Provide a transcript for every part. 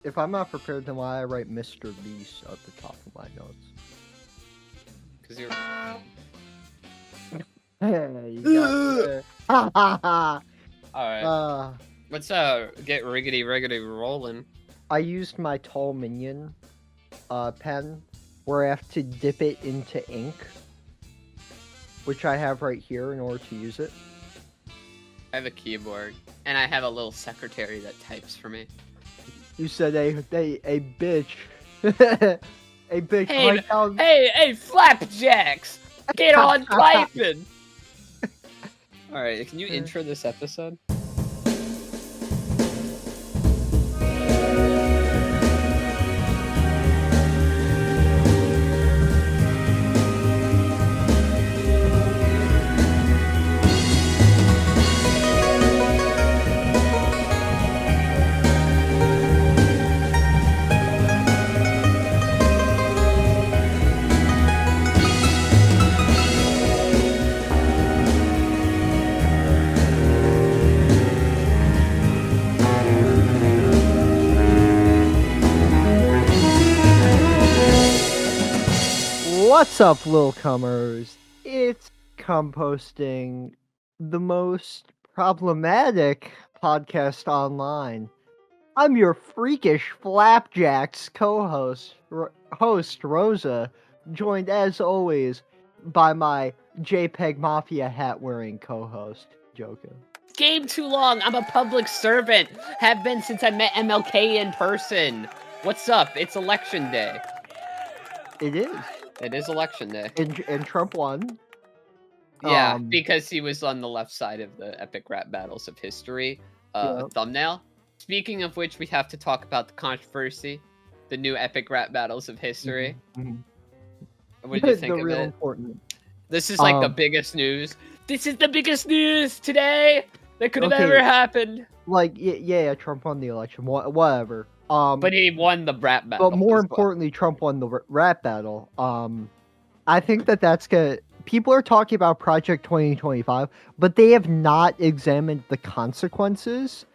If I'm not prepared, then why I write Mr. Beast at the top of my notes? Because you're... Hey, you got there. Ha ha ha! Alright. Let's get riggedy rolling. I used my tall minion pen where I have to dip it into ink, which I have right here in order to use it. I have a keyboard, and I have a little secretary that types for me. You said a bitch. A bitch. Hey, flapjacks! Get on typing! Alright, can you intro this episode? What's up, little comers? It's Composting, the most problematic podcast online. I'm your freakish Flapjacks co-host, host Rosa, joined as always by my JPEG Mafia hat-wearing co-host, Joku. Game too long, I'm a public servant. Have been since I met MLK in person. What's up? It's election day. It is. It is election day. And Trump won. Yeah, because he was on the left side of the epic rap battles of history thumbnail. Speaking of which, we have to talk about the controversy, the new epic rap battles of history. Mm-hmm. What did you think of it? Important. This is like the biggest news. This is the biggest news today that could have ever happened. Like, yeah, Trump won the election. Whatever. But he won the rap battle. But more importantly, Trump won the rap battle. I think that's good. People are talking about Project 2025, but they have not examined the consequences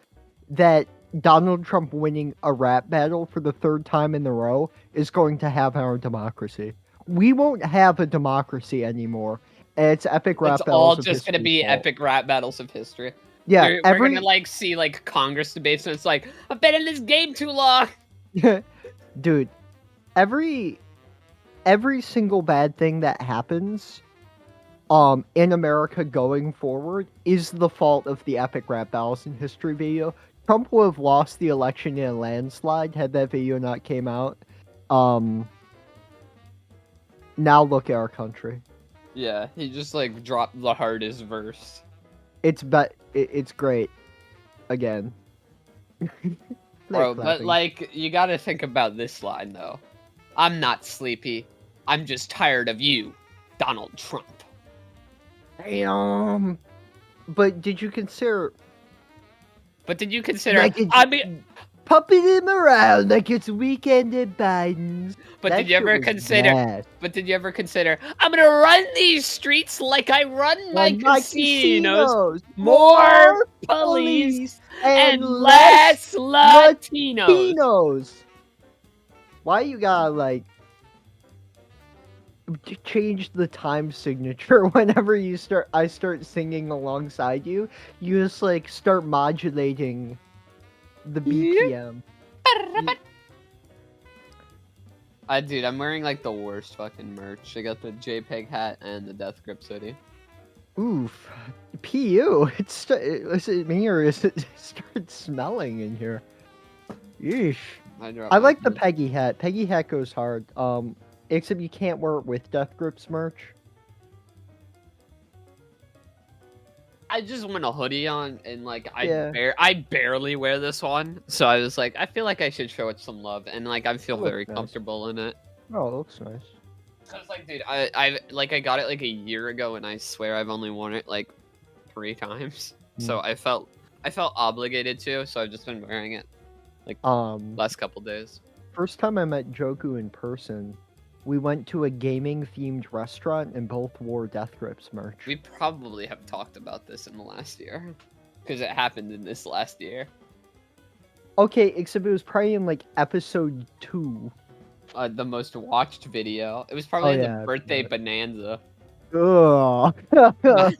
that Donald Trump winning a rap battle for the third time in a row is going to have on our democracy. We won't have a democracy anymore. It's epic rap battles. It's all just going to be epic rap battles of history. Yeah, we're gonna like see like Congress debates, and it's like I've been in this game too long. Dude, every single bad thing that happens, in America going forward is the fault of the epic rap battles in history video. Trump would have lost the election in a landslide had that video not came out. Now look at our country. Yeah, he just like dropped the hardest verse. It's great. Again. Bro, but like, you gotta think about this line, though. I'm not sleepy. I'm just tired of you, Donald Trump. But did you consider... Like pumping him around like it's weekend at Biden's. But did you ever consider? I'm gonna run these streets like I run my casinos. More police and less Latinos. Why you gotta like change the time signature whenever I start singing alongside you? You just like start modulating the BPM. Dude, I'm wearing like the worst fucking merch. I got the JPEG hat and the Death Grips hoodie. Oof. PU. Is it me or is it started smelling in here? Yeesh. I like the Peggy hat. Peggy hat goes hard. Except you can't wear it with Death Grips merch. I just want a hoodie on, and like I barely wear this one, so I was like, I feel like I should show it some love, and like I feel very comfortable in it. Oh, it looks nice. Cause like, dude, I got it like a year ago, and I swear I've only worn it like 3 times. So I felt obligated to, so I've just been wearing it like last couple days. First time I met Joku in person, we went to a gaming-themed restaurant and both wore Death Grips merch. We probably have talked about this in the last year. Because it happened in this last year. Okay, except it was probably in like episode 2. The most watched video. It was probably Oh in the yeah. birthday bonanza. Ugh.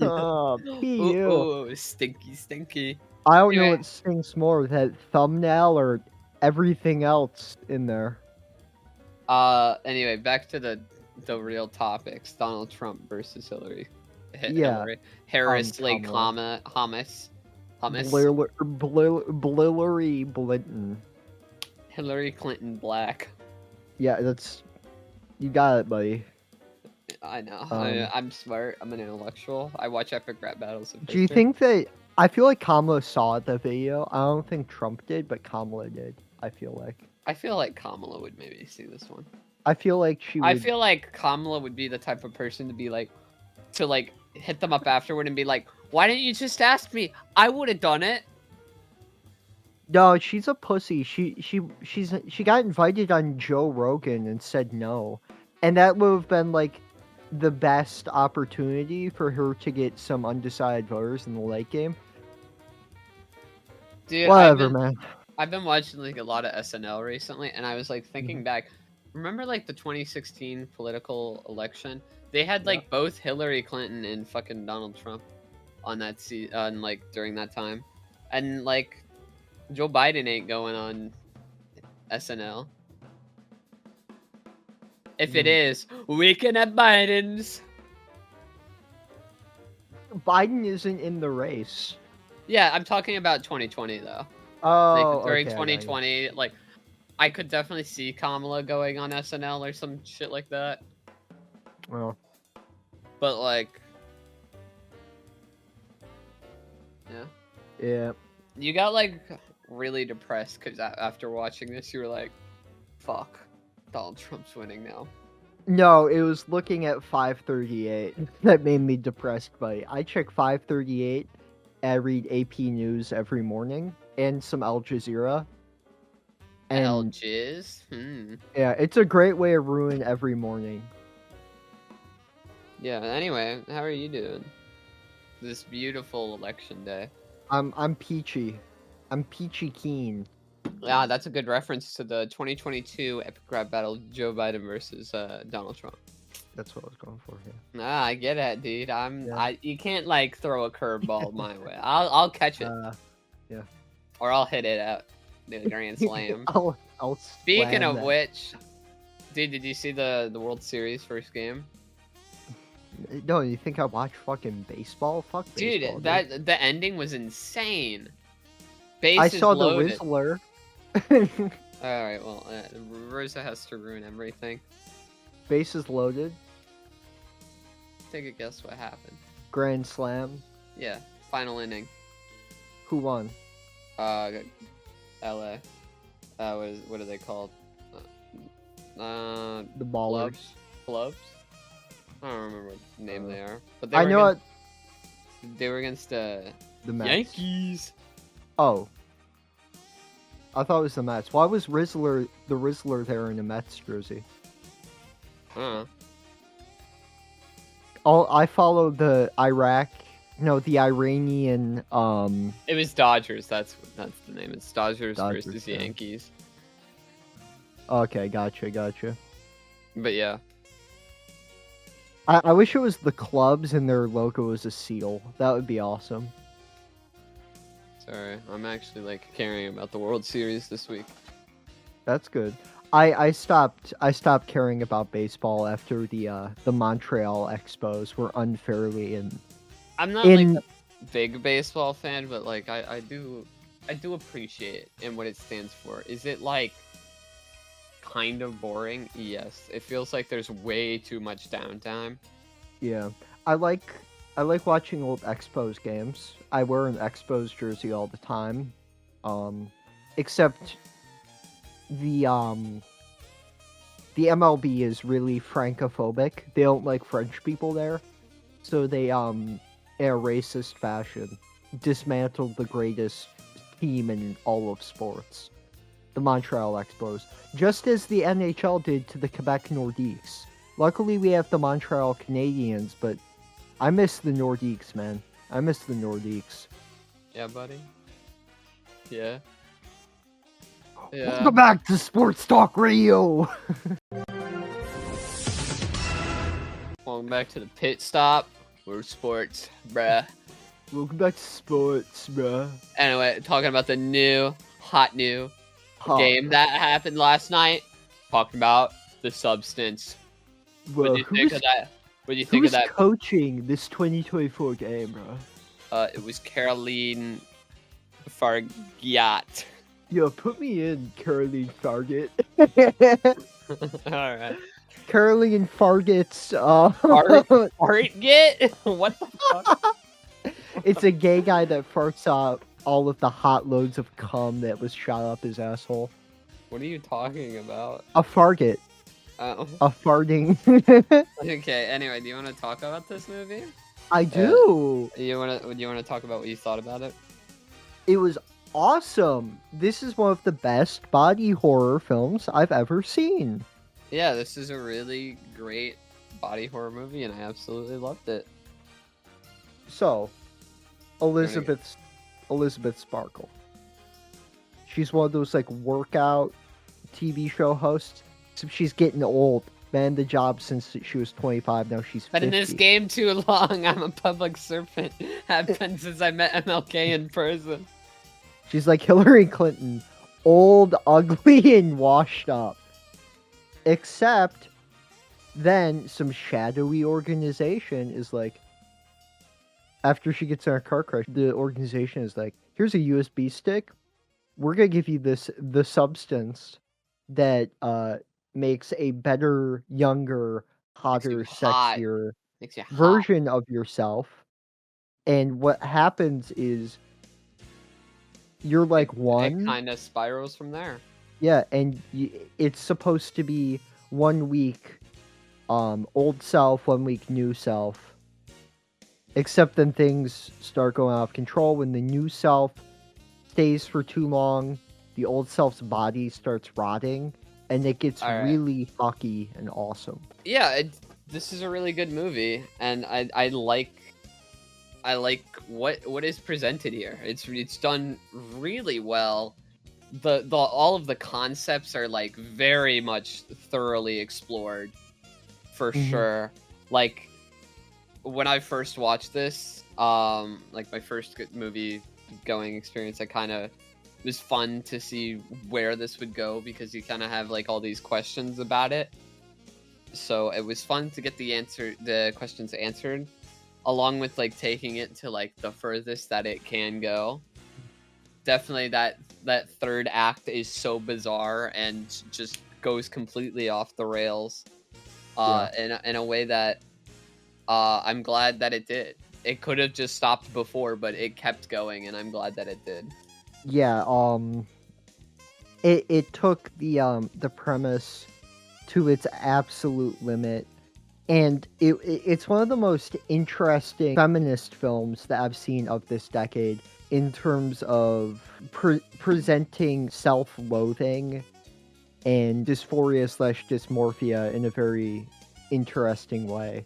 Ooh, P.U. ooh, stinky, stinky. I don't know Anyway, what stings more, that thumbnail or everything else in there. anyway, back to the real topics. Donald Trump versus Hillary. Yeah. Hillary. Harris-Lee Kamala. Hummus. Blillery Blinton. Hillary Clinton Black. Yeah, that's... You got it, buddy. I know. I'm smart. I'm an intellectual. I watch epic rap battles. Do you think that... I feel like Kamala saw the video. I don't think Trump did, but Kamala did, I feel like. I feel like Kamala would maybe see this one. I feel like she would... I feel like Kamala would be the type of person to be like... To, like, hit them up afterward and be like, why didn't you just ask me? I would have done it. No, she's a pussy. She got invited on Joe Rogan and said no. And that would have been, like, the best opportunity for her to get some undecided voters in the late game. Dude, whatever, man. I've been watching like a lot of SNL recently, and I was like thinking back. Remember like the 2016 political election? They had like both Hillary Clinton and fucking Donald Trump on that like during that time, and like Joe Biden ain't going on SNL. If it is, weekend at Biden's. Biden isn't in the race. Yeah, I'm talking about 2020 though. Oh, like, during 2020, like I could definitely see Kamala going on SNL or some shit like that. Well, but like, yeah. You got like really depressed because after watching this, you were like, "Fuck, Donald Trump's winning now." No, it was looking at 538 that made me depressed. But I check 538. I read AP News every morning and some Al Jazeera. And Al Jizz? Yeah, it's a great way to ruin every morning. Yeah. Anyway, how are you doing? This beautiful election day. I'm peachy. I'm peachy keen. Yeah, that's a good reference to the 2022 epic rap battle, Joe Biden versus Donald Trump. That's what I was going for here. Nah, I get it, dude. You can't like throw a curveball my way. I'll catch it. Yeah. Or I'll hit it at the Grand Slam. I'll Speaking of which, dude, did you see the World Series first game? No, you think I watch fucking baseball? Fuck baseball, dude. The ending was insane. I saw loaded. The Rizzler. Alright, well, Rosa has to ruin everything. Bases loaded. Take a guess what happened. Grand Slam. Yeah, final inning. Who won? LA. What are they called? The Ballers. Clubs? I don't remember what name they are. But I know they were against the Mets. Yankees. Oh. I thought it was the Mets. Why was the Rizzler there in the Mets jersey? I followed the Iranian. It was Dodgers. That's the name. It's Dodgers versus Yankees. Okay, gotcha. But yeah. I wish it was the Cubs and their logo was a seal. That would be awesome. Sorry, I'm actually like caring about the World Series this week. That's good. I stopped caring about baseball after the Montreal Expos were unfairly in. I'm not like a big baseball fan, but like I do appreciate it and what it stands for. Is it like kind of boring? Yes. It feels like there's way too much downtime. Yeah. I like watching old Expos games. I wear an Expos jersey all the time. Except the MLB is really francophobic. They don't like French people there. So they in a racist fashion dismantled the greatest team in all of sports. The Montreal Expos. Just as the NHL did to the Quebec Nordiques. Luckily we have the Montreal Canadiens, but I miss the Nordiques, man. I miss the Nordiques. Yeah, buddy. Yeah. Yeah. Welcome back to Sports Talk Radio. Welcome back to the pit stop. We're sports, bruh. Welcome back to sports, bruh. Anyway, talking about the new game that happened last night. Talking about the substance. What do you think of that? What do you think of that? Who's coaching this 2024 game, bro? It was Coralie Fargeat. Yo, put me in, Coralie Fargeat. All right. Coralie Fargeat's Fargeat? What the fuck? It's a gay guy that farts out all of the hot loads of cum that was shot up his asshole. What are you talking about? A Fargeat. Oh. A farting. Okay. Anyway, do you want to talk about this movie? I do. You want to talk about what you thought about it? It was awesome. This is one of the best body horror films I've ever seen. Yeah, this is a really great body horror movie, and I absolutely loved it. So, Elizabeth Sparkle. She's one of those like workout TV show hosts. So she's getting old. Man, the job since she was 25. Now she's 50. Been in this game too long. I'm a public servant. Have been since I met MLK in person. She's like Hillary Clinton, old, ugly, and washed up. Except, then some shadowy organization is like, after she gets in a car crash, the organization is like, here's a USB stick. We're gonna give you the substance that makes a better, younger, hotter, sexier version of yourself. And what happens is you're like one. It kind of spirals from there. Yeah, and it's supposed to be 1 week old self, 1 week new self. Except then things start going out of control when the new self stays for too long, the old self's body starts rotting, and it gets really fucky and awesome. Yeah, this is a really good movie, and I like what is presented here. It's done really well. The all of the concepts are like very much thoroughly explored, for sure. Like when I first watched this, like my first movie going experience, I kind of was fun to see where this would go because you kind of have like all these questions about it. So it was fun to get the questions answered, along with like taking it to like the furthest that it can go. Definitely that third act is so bizarre and just goes completely off the rails in a way that I'm glad that it did. It could have just stopped before, but it kept going, and I'm glad that it did. Yeah, it took the premise to its absolute limit, and it's one of the most interesting feminist films that I've seen of this decade in terms of presenting self-loathing and dysphoria/dysmorphia in a very interesting way.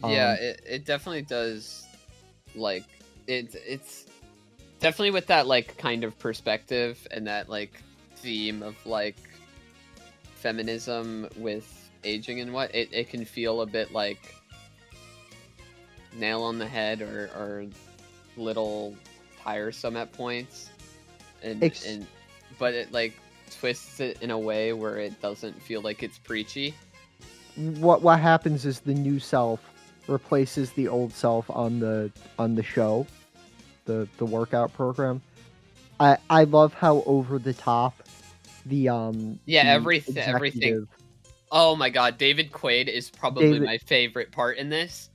Yeah, it definitely does. Like it's definitely with that like kind of perspective and that like theme of like feminism with aging and what it can feel a bit like nail on the head or little tiresome at points, but it like twists it in a way where it doesn't feel like it's preachy. What happens is the new self replaces the old self on the show, the workout program. I love how over the top the everything. Oh my god, David Quaid is probably my favorite part in this,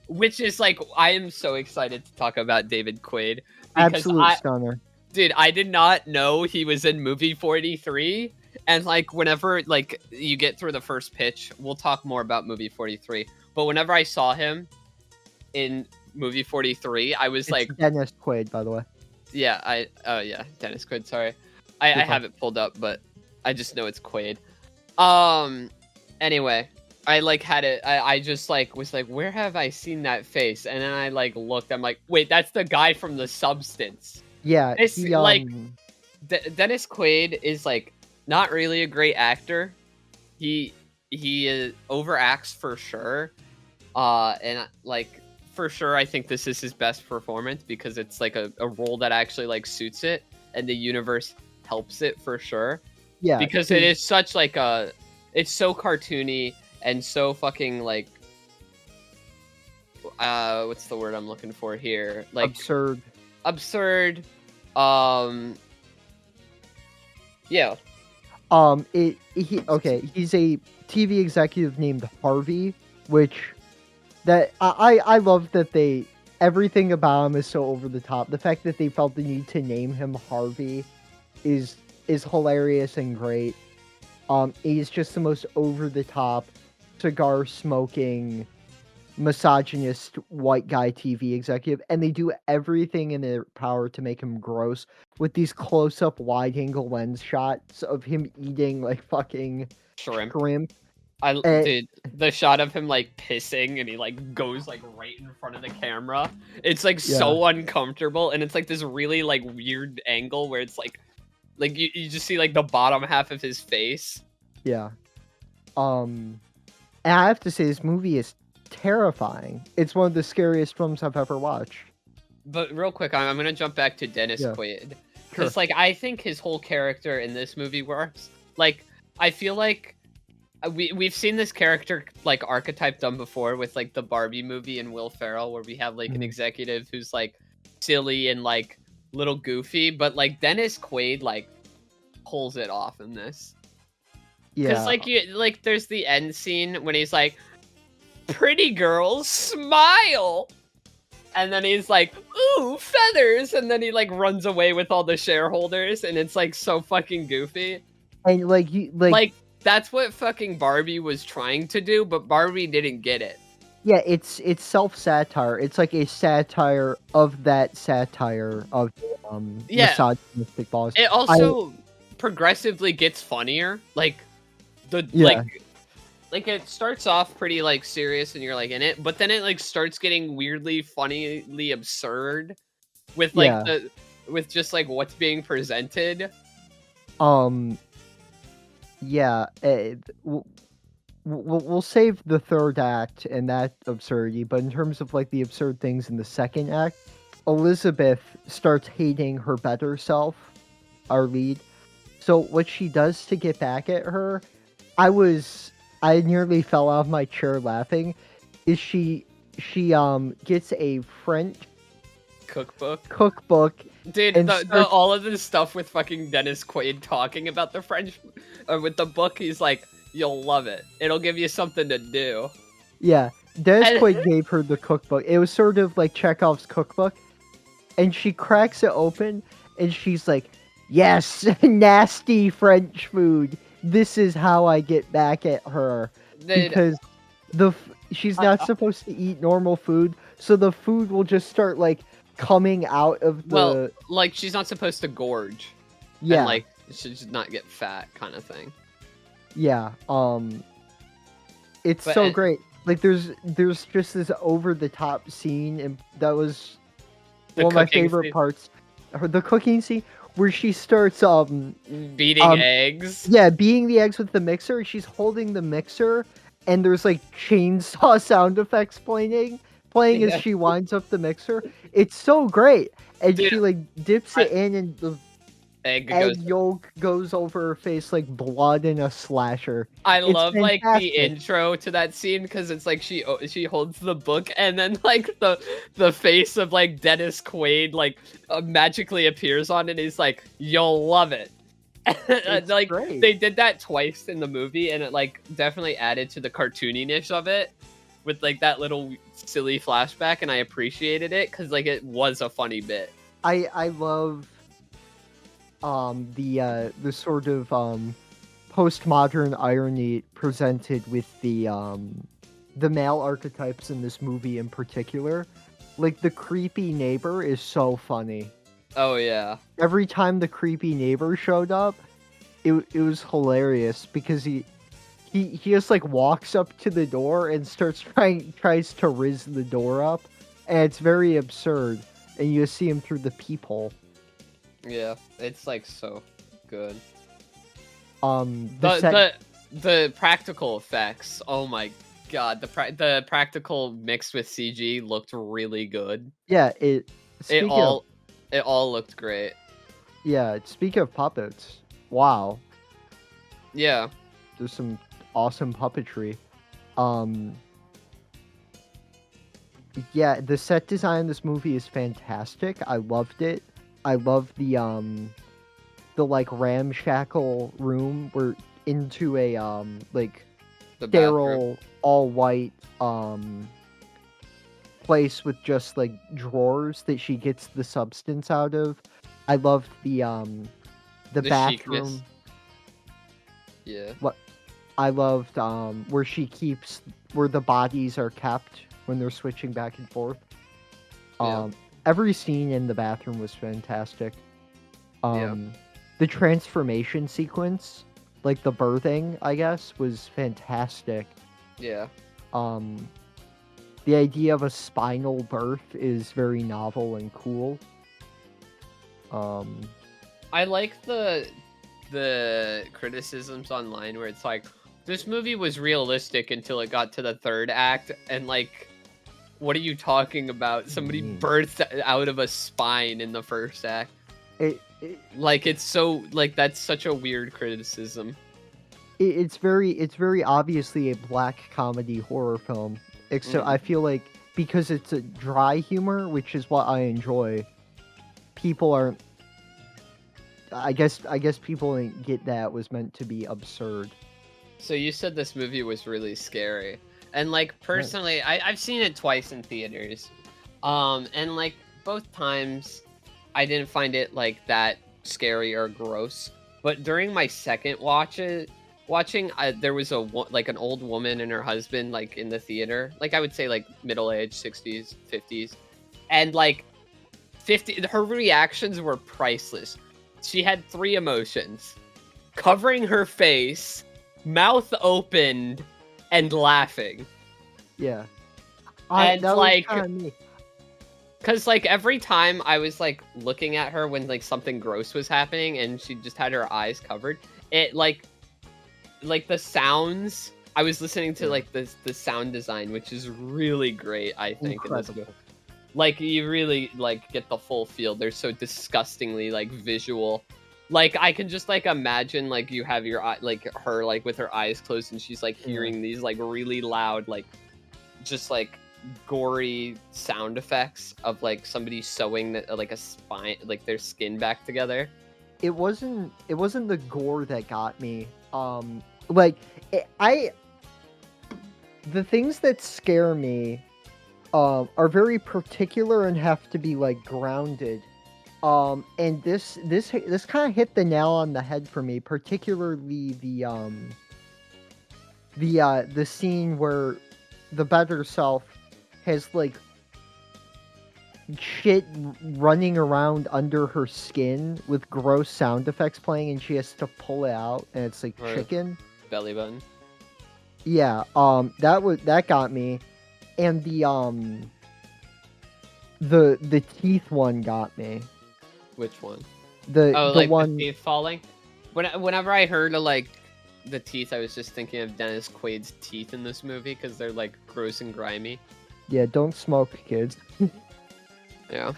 which is like I am so excited to talk about David Quaid. Absolute stunner. Dude, I did not know he was in movie 43, and like whenever like you get through the first pitch, we'll talk more about movie 43. But whenever I saw him in movie 43, I was like Dennis Quaid, by the way. Yeah, Dennis Quaid. Sorry, I have it pulled up, but I just know it's Quaid. Anyway, I like had it. I just like was like, where have I seen that face? And then I like looked. I'm like, wait, that's the guy from The Substance. Yeah, like Dennis Quaid is like not really a great actor. He overacts for sure. And like for sure, I think this is his best performance because it's like a role that actually like suits it, and the universe helps it for sure. Yeah, because it is such like it's so cartoony and so fucking like what's the word I'm looking for here? Like absurd. Yeah. He's a TV executive named Harvey, which that I love that everything about him is so over the top. The fact that they felt the need to name him Harvey is hilarious and great. He's just the most over the top, cigar smoking, misogynist white guy TV executive, and they do everything in their power to make him gross with these close up wide angle lens shots of him eating like fucking shrimp. Dude, the shot of him like pissing and he like goes like right in front of the camera. It's like so uncomfortable, and it's like this really like weird angle where it's like you just see like the bottom half of his face. Yeah. And I have to say this movie is terrifying. It's one of the scariest films I've ever watched. But real quick, I'm gonna jump back to Dennis Quaid. Because like I think his whole character in this movie works. Like I feel like we've seen this character like archetype done before with like the Barbie movie and Will Ferrell, where we have like an executive who's like silly and like little goofy, but like Dennis Quaid like pulls it off in this. Because like there's the end scene when he's like, "Pretty girls, smile," and then he's like, "Ooh, feathers," and then he like runs away with all the shareholders, and it's like so fucking goofy. And like that's what fucking Barbie was trying to do, but Barbie didn't get it. Yeah, it's self-satire. It's like a satire of that satire of misogynistic boss. It also progressively gets funnier. Like it starts off pretty like serious and you're like in it, but then it like starts getting weirdly funnily absurd with like with just like what's being presented. We'll save the third act and that absurdity, but in terms of like the absurd things in the second act, Elizabeth starts hating her better self, our lead. So what she does to get back at her, I nearly fell out of my chair laughing, is she gets a French cookbook. Dude, all of this stuff with fucking Dennis Quaid talking about the French, with the book, he's like, "You'll love it. It'll give you something to do." Yeah, Dennis Quaid gave her the cookbook. It was sort of like Chekhov's cookbook, and she cracks it open, and she's like, "Yes, nasty French food. This is how I get back at her." Because she's not supposed to eat normal food, so the food will just start like coming out of the like she's not supposed to gorge. Yeah, and, like she should not get fat, kind of thing. Yeah, it's so great. Like there's just this over the top scene, and that was one of my favorite parts. The cooking scene where she starts beating eggs. Yeah, beating the eggs with the mixer. She's holding the mixer, and there's like chainsaw sound effects playing as she winds up the mixer. It's so great, and she like dips it in, and the egg yolk goes over her face like blood in a slasher. I love fantastic. Like the intro to that scene, because it's like she holds the book, and then like the face of like Dennis Quaid like magically appears on it, and he's like, "You'll love it." Like great. They did that twice in the movie, and it like definitely added to the cartooniness of it with like that little silly flashback, and I appreciated it because like it was a funny bit. I love the sort of postmodern irony presented with the male archetypes in this movie in particular. Like the creepy neighbor is so funny. Oh yeah. Every time the creepy neighbor showed up, it was hilarious because he just like walks up to the door and tries to riz the door up, and it's very absurd, and you see him through the peephole. Yeah, it's like so good. The The practical effects. Oh my god, the practical mixed with CG looked really good. Yeah, It speaking of all it all looked great. yeah, speaking of puppets, wow, Yeah. there's some awesome puppetry. Um, yeah, the set design in this movie is fantastic. I loved it. I love the like ramshackle room. We're into a like The bathroom. sterile all white place with just like drawers that she gets the substance out of. I loved the bathroom. Chicness. Yeah. What I loved where the bodies are kept when they're switching back and forth. Yeah. Every scene in the bathroom was fantastic. Yeah. The transformation sequence, like the birthing, I guess, was fantastic. Yeah. The idea of a spinal birth is very novel and cool. I like the criticisms online where it's like, this movie was realistic until it got to the third act, and like, what are you talking about? Somebody birthed out of a spine in the first act. It's so like, that's such a weird criticism. It's very obviously a black comedy horror film. Except I feel like because it's a dry humor, which is what I enjoy, people aren't. I guess people didn't get that it was meant to be absurd. So you said this movie was really scary, and like personally, I've seen it twice in theaters, and like both times, I didn't find it like that scary or gross. But during my second watching, there was an old woman and her husband like in the theater, like I would say like middle age, 60s, 50s, and like her reactions were priceless. She had three emotions: covering her face, mouth opened, and laughing. Yeah. And like, because like every time I was like looking at her when like something gross was happening and she just had her eyes covered, it like the sounds, I was listening to like the sound design, which is really great, I think. Incredible. Like, you really like get the full feel. They're so disgustingly like visual. Like, I can just like imagine like you have your eye, like her like with her eyes closed, and she's like hearing these like really loud, like just like gory sound effects of like somebody sewing like a spine, like their skin back together. It wasn't the gore that got me. The things that scare me are very particular and have to be like grounded. And this kind of hit the nail on the head for me, particularly the scene where the better self has like shit running around under her skin with gross sound effects playing, and she has to pull it out, and it's like chicken belly button. Yeah, that got me, and the teeth one got me. Which one? The one the teeth falling. Whenever I heard of like the teeth, I was just thinking of Dennis Quaid's teeth in this movie because they're like gross and grimy. Yeah, don't smoke, kids. Yeah.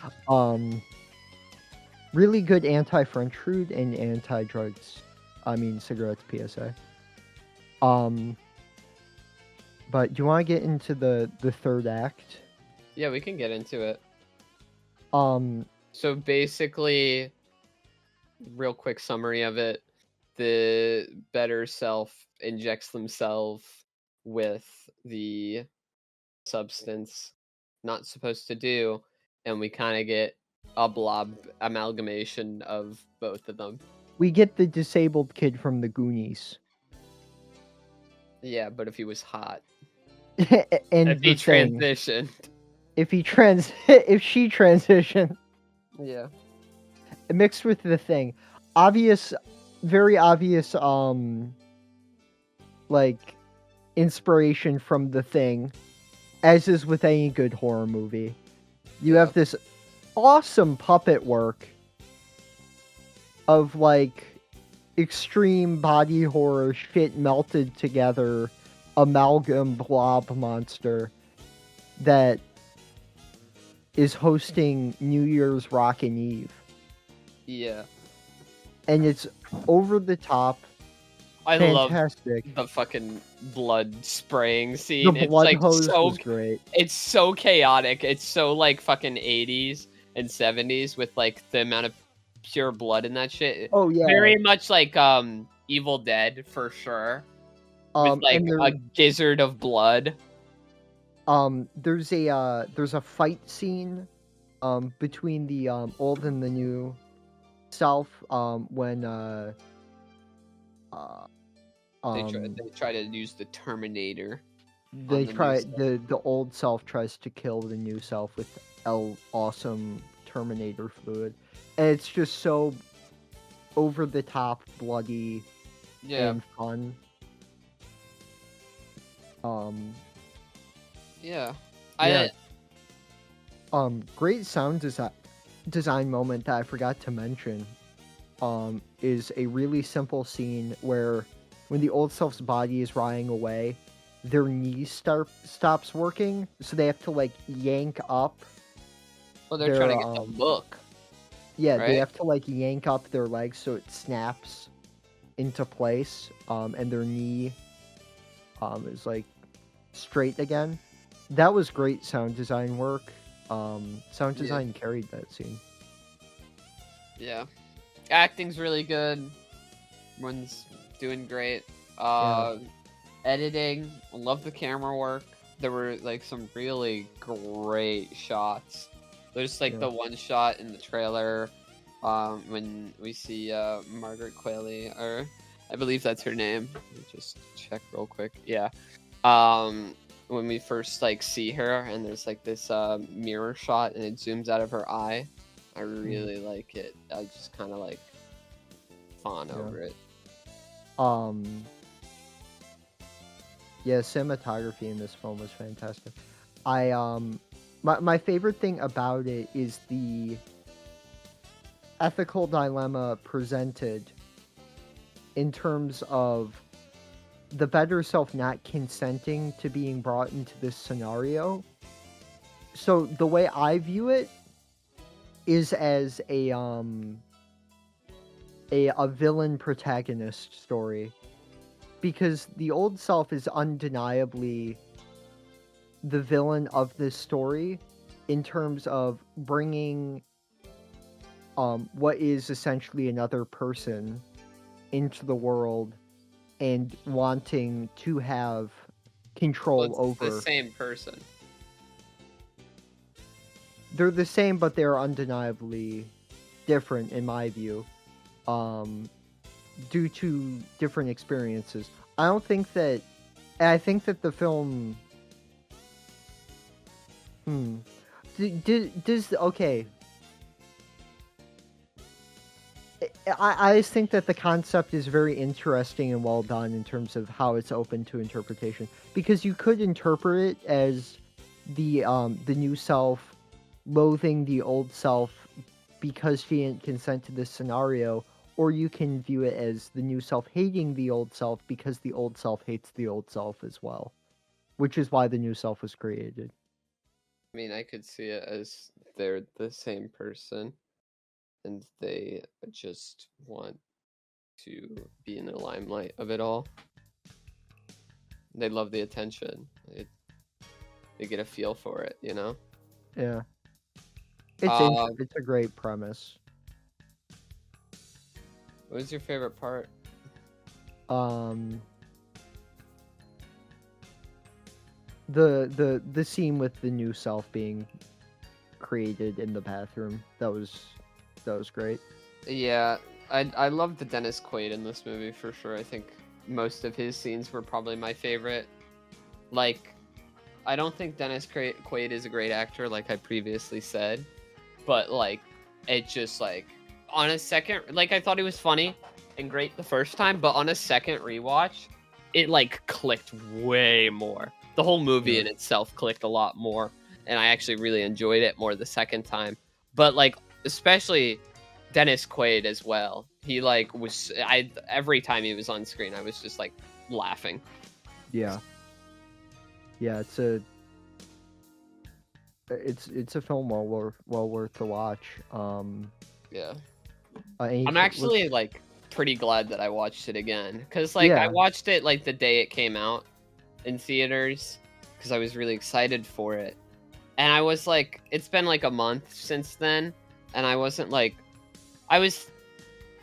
Really good anti-French food and anti-drugs. I mean, cigarettes PSA. But do you want to get into the third act? Yeah, we can get into it. So basically, real quick summary of it: the better self injects themselves with the substance not supposed to do, and we kind of get a blob amalgamation of both of them. We get the disabled kid from the Goonies. Yeah, but if he was hot. And if he transitioned. If she transitioned. Yeah. Mixed with the thing. Very obvious, like, inspiration from the thing, as is with any good horror movie. You have this awesome puppet work, of like extreme body horror shit melted together amalgam blob monster that is hosting New Year's Rockin' Eve. Yeah. And it's over the top. I fantastic. love the fucking blood spraying scene. The blood it's like hose was great. It's so chaotic. It's so like fucking 80s and 70s with like the amount of pure blood in that shit. Oh yeah. Very much like Evil Dead for sure. With like a gizzard of blood. There's a fight scene between the old and the new self when they try to use the Terminator. The old self tries to kill the new self with awesome Terminator fluid, and it's just so over the top, bloody, and fun. Great sound design moment that I forgot to mention is a really simple scene where when the old self's body is rotting away, their knee stops working, so they have to like yank up. Well, they're trying to get the book. Yeah, right? They have to like yank up their legs so it snaps into place, and their knee is like straight again. That was great sound design work. Sound design carried that scene. Yeah. Acting's really good. Everyone's doing great. Editing, I love the camera work. There were like some really great shots. There's like the one shot in the trailer when we see Margaret Qualley, or I believe that's her name. Let me just check real quick. Yeah. When we first like see her and there's like this mirror shot and it zooms out of her eye. I really like it. I just kind of like fawn over it. Yeah, cinematography in this film was fantastic. My favorite thing about it is the ethical dilemma presented in terms of the better self not consenting to being brought into this scenario. So the way I view it is as a villain protagonist story, because the old self is undeniably the villain of this story in terms of bringing what is essentially another person into the world and wanting to have control over the same person. They're the same, but they're undeniably different in my view, due to different experiences. I think that the film I just think that the concept is very interesting and well done in terms of how it's open to interpretation, because you could interpret it as the new self loathing the old self because she didn't consent to this scenario, or you can view it as the new self hating the old self because the old self hates the old self as well, which is why the new self was created. I mean, I could see it as they're the same person and they just want to be in the limelight of it all. They love the attention. They get a feel for it, you know? Yeah. It's a great premise. What was your favorite part? The scene with the new self being created in the bathroom. That was great. Yeah, I love the Dennis Quaid in this movie for sure. I think most of his scenes were probably my favorite. Like, I don't think Dennis Quaid is a great actor, like I previously said, but like, it just like on a second, like I thought he was funny and great the first time, but on a second rewatch, it like clicked way more. The whole movie in itself clicked a lot more, and I actually really enjoyed it more the second time. But like, especially Dennis Quaid as well. He was every time he was on screen, I was just laughing. Yeah. Yeah, it's a film well worth to watch. Yeah. I'm actually pretty glad that I watched it again, because I watched it the day it came out in theaters, because I was really excited for it, and I was it's been a month since then, and I wasn't I was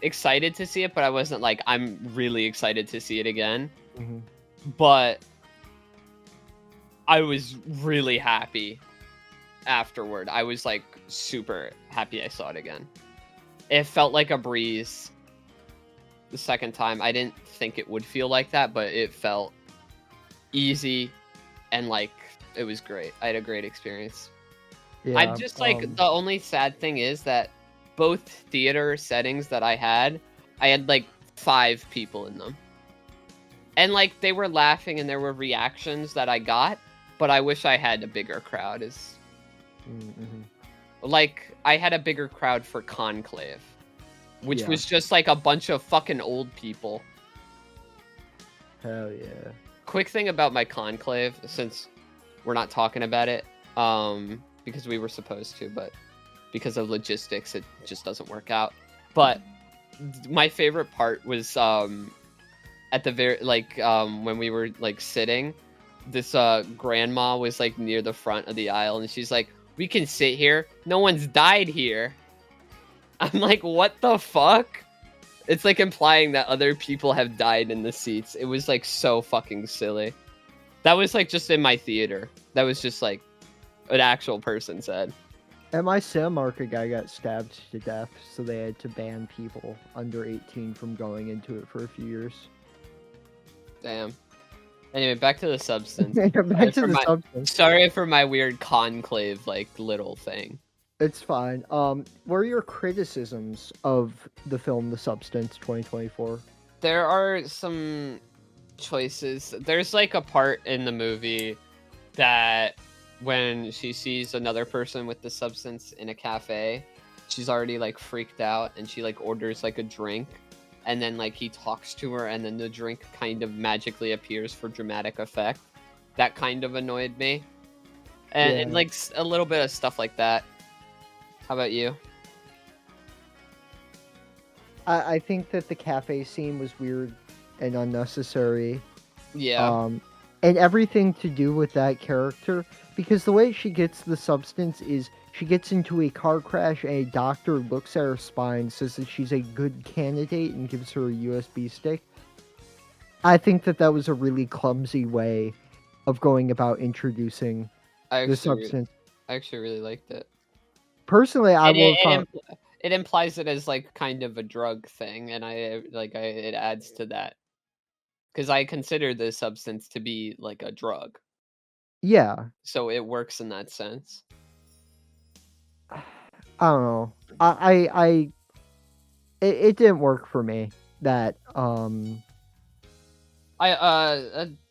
excited to see it, but I wasn't I'm really excited to see it again. Mm-hmm. But I was really happy afterward. I was super happy I saw it again. It felt like a breeze the second time. I didn't think it would feel like that, but it felt easy and it was great. I had a great experience. Yeah, I'm just the only sad thing is that both theater settings that I had 5 people in them. And they were laughing and there were reactions that I got, but I wish I had a bigger crowd. I had a bigger crowd for Conclave, which was just a bunch of fucking old people. Hell yeah. Quick thing about my Conclave, since we're not talking about it, because we were supposed to, but because of logistics, it just doesn't work out. But my favorite part was at the very when we were sitting, this grandma was near the front of the aisle, and she's like, "We can sit here. No one's died here." I'm like, what the fuck? It's implying that other people have died in the seats. It was so fucking silly. That was just in my theater. That was just an actual person said. At my Cinemark, a guy got stabbed to death, so they had to ban people under 18 from going into it for a few years. Damn. Anyway, back to the substance. Substance. Sorry for my weird conclave, little thing. It's fine. What are your criticisms of the film The Substance 2024? There are some choices. There's a part in the movie that when she sees another person with the substance in a cafe, she's already freaked out, and she orders a drink, and then he talks to her, and then the drink kind of magically appears for dramatic effect. That kind of annoyed me. And a little bit of stuff like that. How about you? I think that the cafe scene was weird and unnecessary. Yeah. And everything to do with that character, because the way she gets the substance is she gets into a car crash, and a doctor looks at her spine, says that she's a good candidate, and gives her a USB stick. I think that was a really clumsy way of going about introducing the substance. I actually really liked it. Personally, it implies it as kind of a drug thing, and it adds to that, because I consider the substance to be a drug. Yeah. So it works in that sense. I don't know. It didn't work for me. That a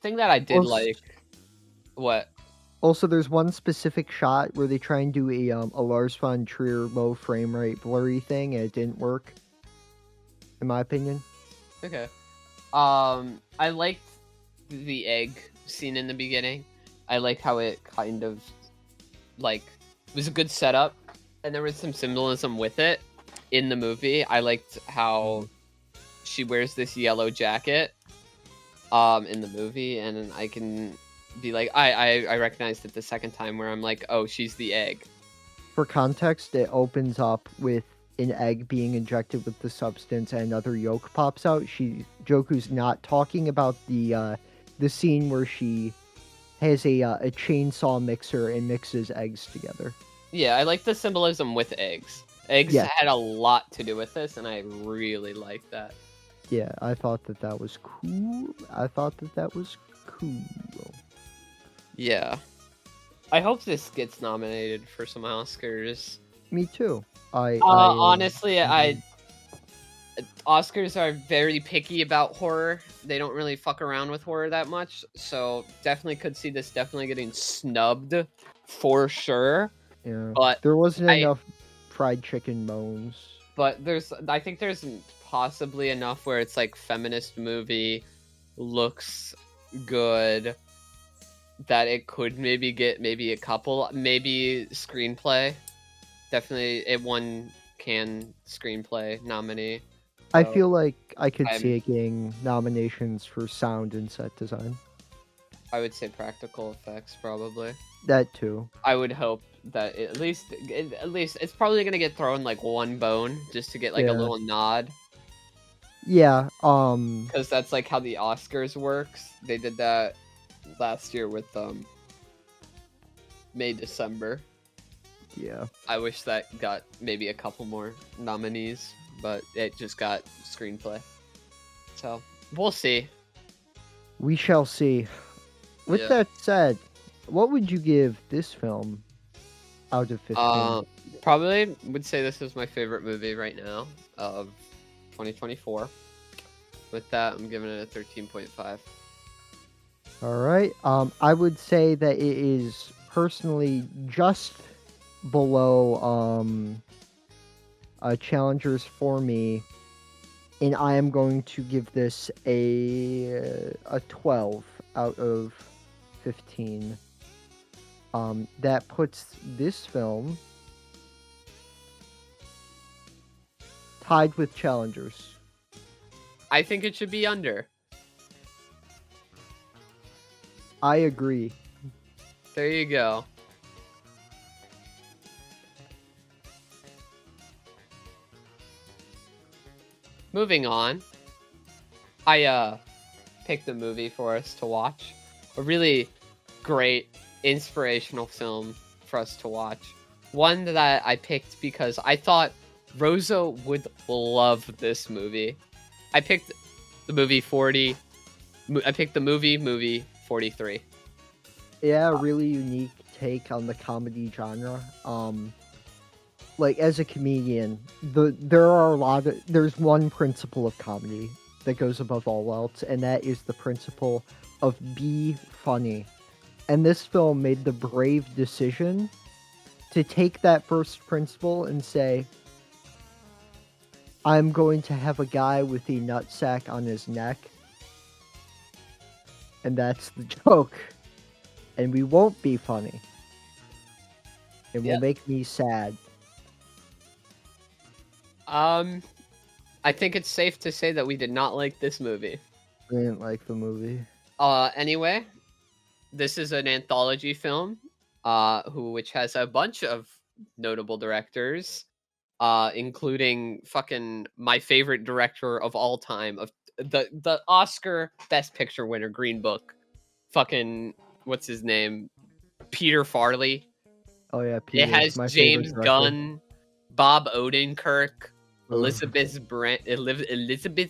thing that I did what? Also, there's one specific shot where they try and do a Lars von Trier low frame rate blurry thing, and it didn't work, in my opinion. Okay. I liked the egg scene in the beginning. I liked how it kind of was a good setup, and there was some symbolism with it in the movie. I liked how she wears this yellow jacket in the movie, and I can be I recognized it the second time where I'm oh, she's the egg. For context, it opens up with an egg being injected with the substance, and another yolk pops out. Joku's not talking about the scene where she has a chainsaw mixer and mixes eggs together. Yeah, I like the symbolism with eggs. Eggs had a lot to do with this, and I really liked that. Yeah, I thought that was cool. Yeah. I hope this gets nominated for some Oscars. Me too. Honestly, Oscars are very picky about horror. They don't really fuck around with horror that much, so definitely could see this definitely getting snubbed for sure. Yeah, but there wasn't enough fried chicken bones. But I think there's possibly enough where it's like feminist movie, looks good, that it could maybe get maybe a couple, maybe screenplay. Definitely, it won Cannes screenplay nominee. I feel like I could see it getting nominations for sound and set design. I would say practical effects, probably. That too. I would hope that at least it's probably gonna get thrown like one bone just to get like a little nod. Yeah. Because that's like how the Oscars works. They did that last year with May December. Yeah. I wish that got maybe a couple more nominees, but it just got screenplay. So we'll see. We shall see. With that said, what would you give this film out of 15? Probably would say this is my favorite movie right now of 2024. With that, I'm giving it a 13.5. All right. I would say that it is personally just below challengers for me, and I am going to give this a 12 out of 15. That puts this film tied with challengers. I think it should be under. I agree. There you go. Moving on, I picked a movie for us to watch. A really great, inspirational film for us to watch. One that I picked because I thought Rosa would love this movie. I picked the movie 40. I picked the movie 43. Yeah, really unique take on the comedy genre. Like as a comedian, there's one principle of comedy that goes above all else, and that is the principle of be funny. And this film made the brave decision to take that first principle and say, I'm going to have a guy with a nutsack on his neck, and that's the joke. And we won't be funny. It will make me sad. I think it's safe to say that we did not like this movie. We didn't like the movie. Anyway, this is an anthology film, which has a bunch of notable directors, including fucking my favorite director of all time, of the Oscar Best Picture winner, Green Book. Fucking, what's his name? Peter Farley. Oh yeah, Peter. It has James Gunn, Bob Odenkirk, Elizabeth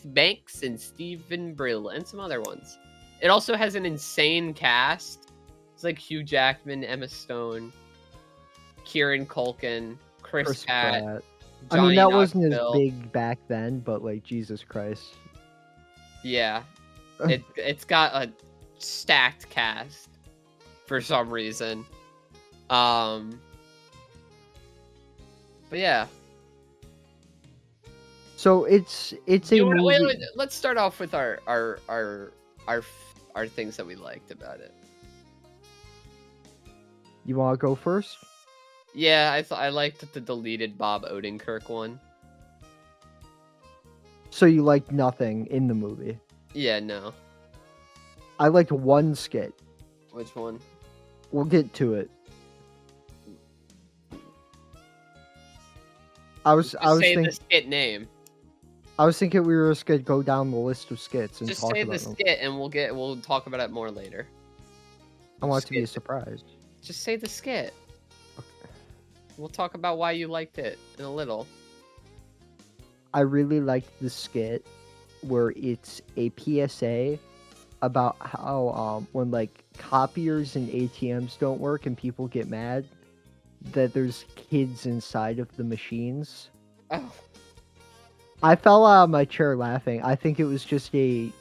Banks, and Stephen Brill, and some other ones. It also has an insane cast. It's like Hugh Jackman, Emma Stone, Kieran Culkin, Chris Pratt. I mean, that wasn't as big back then, but like, Jesus Christ. Yeah. It's got a stacked cast for some reason. But yeah. So it's a movie. Wait, let's start off with our things that we liked about it. You want to go first? Yeah, I liked the deleted Bob Odenkirk one. So you liked nothing in the movie? Yeah, no. I liked one skit. Which one? We'll get to it. I was thinking the skit name. I was thinking we were just gonna go down the list of skits and just talk say about the them. Skit, and we'll talk about it more later. I want it to be a surprise. Just say the skit. Okay. We'll talk about why you liked it in a little. I really liked the skit where it's a PSA about how when like copiers and ATMs don't work and people get mad, that there's kids inside of the machines. Oh. I fell out of my chair laughing. I think it was just a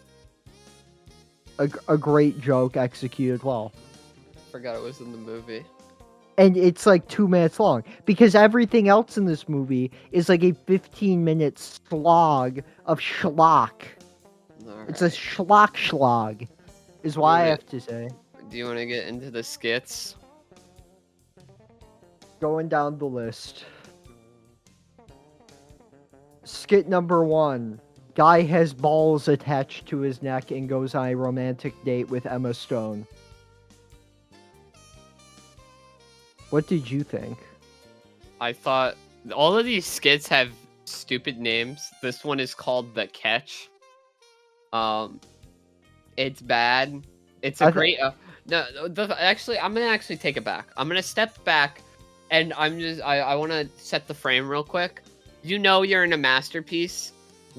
great joke executed well. Forgot it was in the movie. and it's like 2 minutes long because everything else in this movie is like a 15-minute slog of schlock. All It's a right. schlock, is why I have to say. Do you want to get into the skits? Going down the list. Skit number 1. Guy has balls attached to his neck and goes on a romantic date with Emma Stone. What did you think? I thought all of these skits have stupid names. This one is called The Catch. It's bad. It's a great. No, actually, I'm gonna actually take it back. I'm gonna step back, and I want to set the frame real quick. You know you're in a masterpiece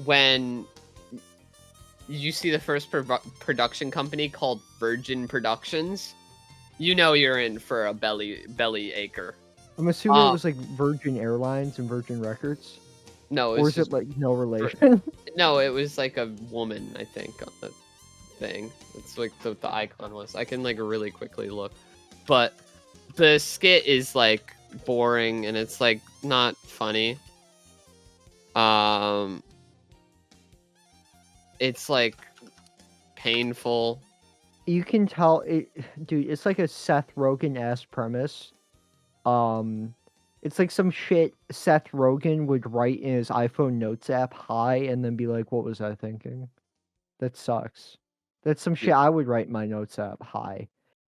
when you see the first production company called Virgin Productions. You know you're in for a belly acre. I'm assuming it was like Virgin Airlines and Virgin Records. No, or is it like no relation? No, it was like a woman, I think, on the thing. It's like the icon was. I can like really quickly look, but the skit is like boring and it's like not funny. It's like painful. You can tell it, dude. It's like a Seth Rogen-ass premise. It's like some shit Seth Rogen would write in his iPhone Notes app, hi, and then be like, "What was I thinking?" That sucks. That's some shit I would write in my Notes app, hi,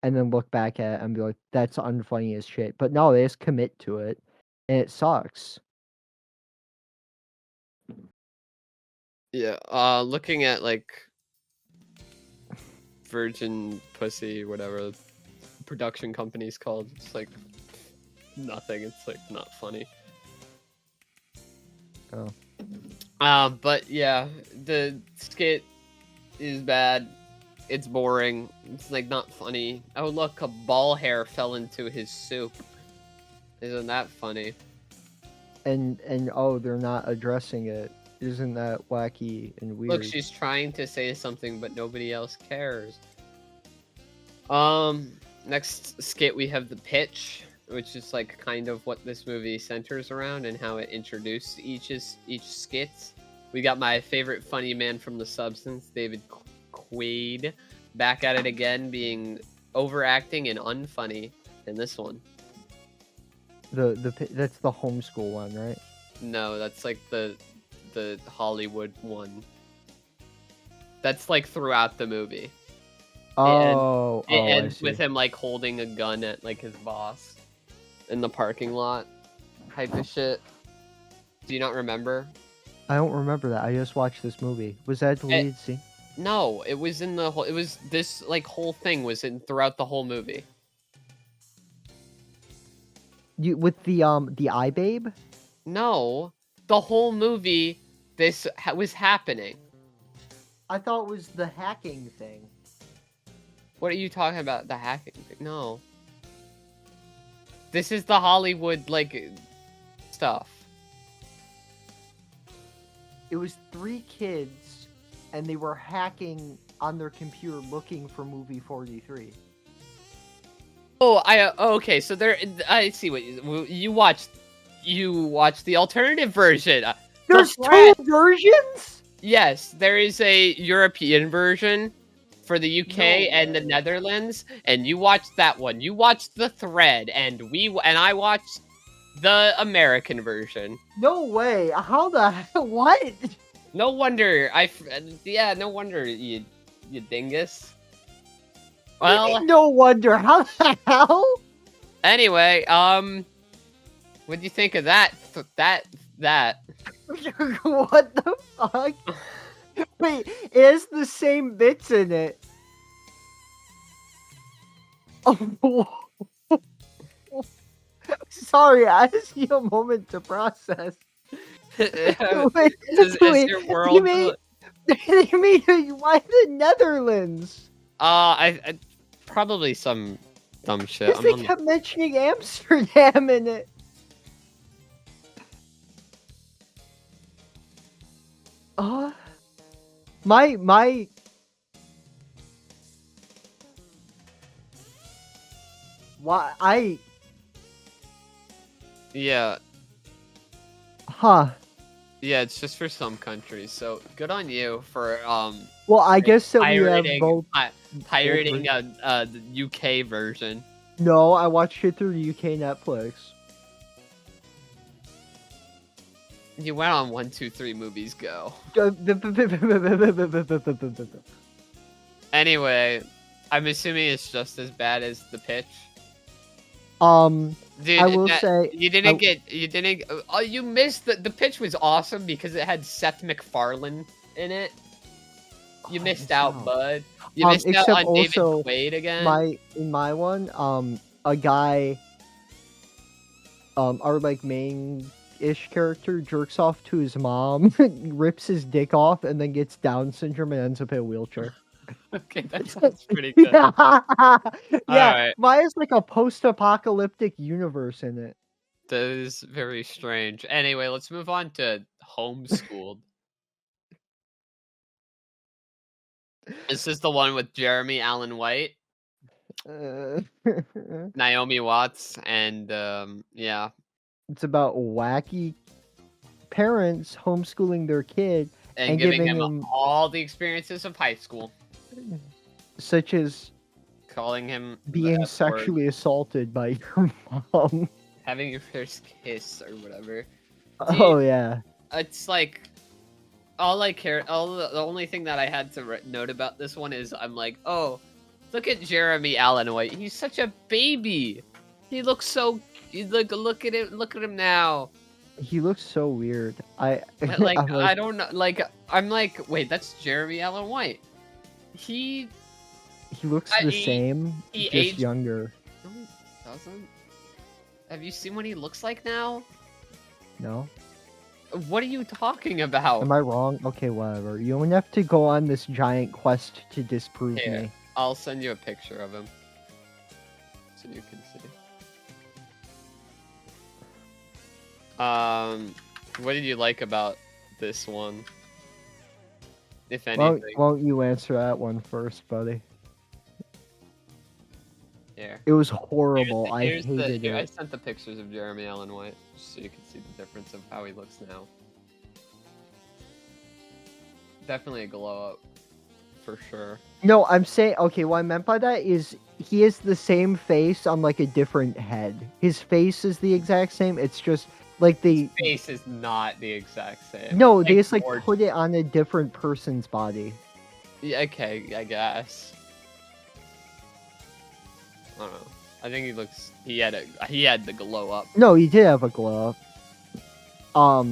and then look back at it and be like, "That's unfunny as shit." But no, they just commit to it, and it sucks. Yeah. Looking at like Virgin Pussy, whatever production company's called, it's like nothing. It's like not funny. Oh. But yeah, the skit is bad. It's boring. It's like not funny. Oh look, a ball hair fell into his soup. Isn't that funny? And oh, they're not addressing it. Isn't that wacky and weird? Look, she's trying to say something, but nobody else cares. Next skit we have the pitch, which is like kind of what this movie centers around and how it introduced each skit. We got my favorite funny man from The Substance, David Quaid, back at it again, being overacting and unfunny in this one. That's the homeschool one, right? No, that's like the Hollywood one. That's like throughout the movie. Oh, it ends with him like holding a gun at like his boss in the parking lot, type of shit. Do you not remember? I don't remember that. I just watched this movie. Was that the lead scene? No, it was in the whole. It was this like whole thing was in throughout the whole movie. You with the iBabe? No, the whole movie. This was happening. I thought it was the hacking thing. What are you talking about? The hacking thing? No. This is the Hollywood like stuff. It was 3 kids, and they were hacking on their computer looking for movie 43. Oh, okay. So I see what you watched. You watched the alternative version. There's 2 versions? Yes, there is a European version for the UK and the Netherlands, and you watched that one. You watched the thread, and I watched the American version. No way. How the hell? What? No wonder no wonder you dingus. Well, no wonder. How the hell? Anyway, what do you think of that? That. What the fuck? Wait, it has the same bits in it. Oh, sorry, I just need a moment to process. Is your world? They made why the Netherlands? I probably some dumb shit. They kept mentioning Amsterdam in it. My why Yeah. Huh. Yeah, it's just for some countries. So good on you for Well, I guess that we have pirating both. pirating the UK version. No, I watched it through the UK Netflix. You went on 1, 2, 3 movies go. Anyway, I'm assuming it's just as bad as The Pitch. Dude, I will say you missed the Pitch was awesome because it had Seth MacFarlane in it. You missed out, bud. You missed out on David Quaid again. In my one, a guy, our like main-ish character jerks off to his mom, rips his dick off, and then gets Down syndrome and ends up in a wheelchair. Okay, that sounds pretty good. Yeah, right. Mine is like a post-apocalyptic universe in it. That is very strange. Anyway, let's move on to Homeschooled. This is the one with Jeremy Allen White, Naomi Watts, and yeah. It's about wacky parents homeschooling their kid and giving him all the experiences of high school, such as calling him being sexually assaulted by your mom, having your first kiss or whatever. Oh yeah, it's like all I care. The only thing that I had to note about this one is I'm like, oh, look at Jeremy Allen White. He's such a baby. He looks so. Look at him. Look at him now. He looks so weird. I don't know. I'm like, wait, that's Jeremy Allen White. He looks the same, just aged, younger. No, he doesn't. Have you seen what he looks like now? No. What are you talking about? Am I wrong? Okay, whatever. You don't have to go on this giant quest to disprove me. I'll send you a picture of him so you can see. What did you like about this one? If anything. Won't you answer that one first, buddy? Here. It was horrible. I hated it. I sent the pictures of Jeremy Allen White so you can see the difference of how he looks now. Definitely a glow up, for sure. No, I'm saying, okay, what I meant by that is he has the same face on like a different head. His face is the exact same. It's just like his face is not the exact same. No, they just like put it on a different person's body. Yeah, okay, I guess. I don't know. I think he had the glow up. No, he did have a glow up.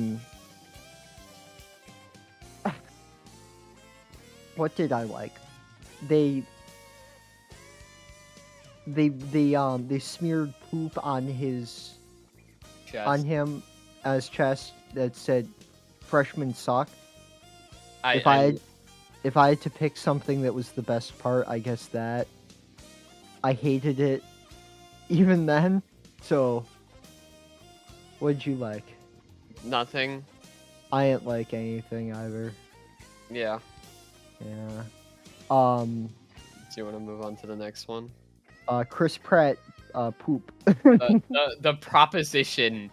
What did I like? They smeared poop on his chest. On him as chest that said "Freshmen suck." If I had to pick something that was the best part, I guess that. I hated it even then. So, what'd you like? Nothing. I didn't like anything either. Yeah. Yeah. Do you want to move on to the next one? Chris Pratt, poop. the proposition.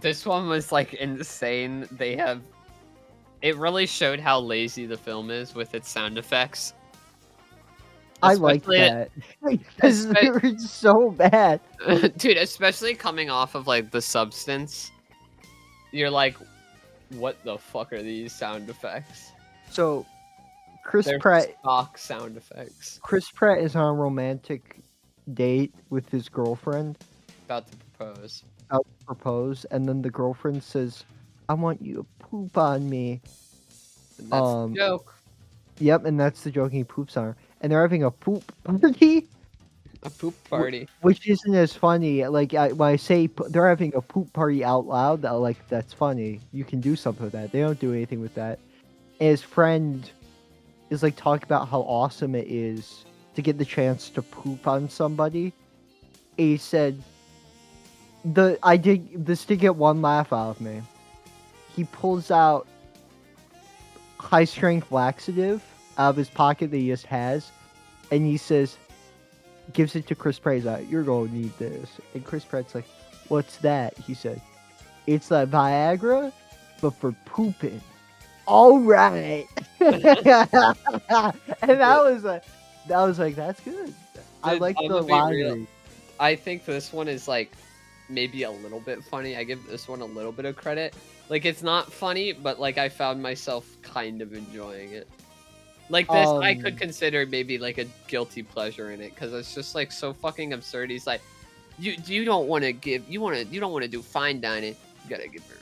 This one was like insane. It really showed how lazy the film is with its sound effects. I like that. Because they were so bad. Dude, especially coming off of like The Substance. You're like, what the fuck are these sound effects? So, They're stock sound effects. Chris Pratt is on a romantic date with his girlfriend. About to propose. And then the girlfriend says, I want you to poop on me. And that's the joke. Yep, and that's the joke. He poops on her. And they're having a poop party. A poop party. Which isn't as funny. Like, when I say they're having a poop party out loud, that's funny. You can do something with that. They don't do anything with that. And his friend is, like, talking about how awesome it is to get the chance to poop on somebody. And he said, this did get one laugh out of me. He pulls out high-strength laxative out of his pocket that he just has, and he says, gives it to Chris Pratt. You're gonna need this. And Chris Pratt's like, What's that? He said, it's like Viagra, but for pooping. All right. And that was like, that's good. I like the line. I think this one is like maybe a little bit funny. I give this one a little bit of credit. Like, it's not funny, but like I found myself kind of enjoying it. Like this, I could consider maybe like a guilty pleasure in it because it's just like so fucking absurd. He's like, you don't want to you don't want to do fine dining. You gotta give her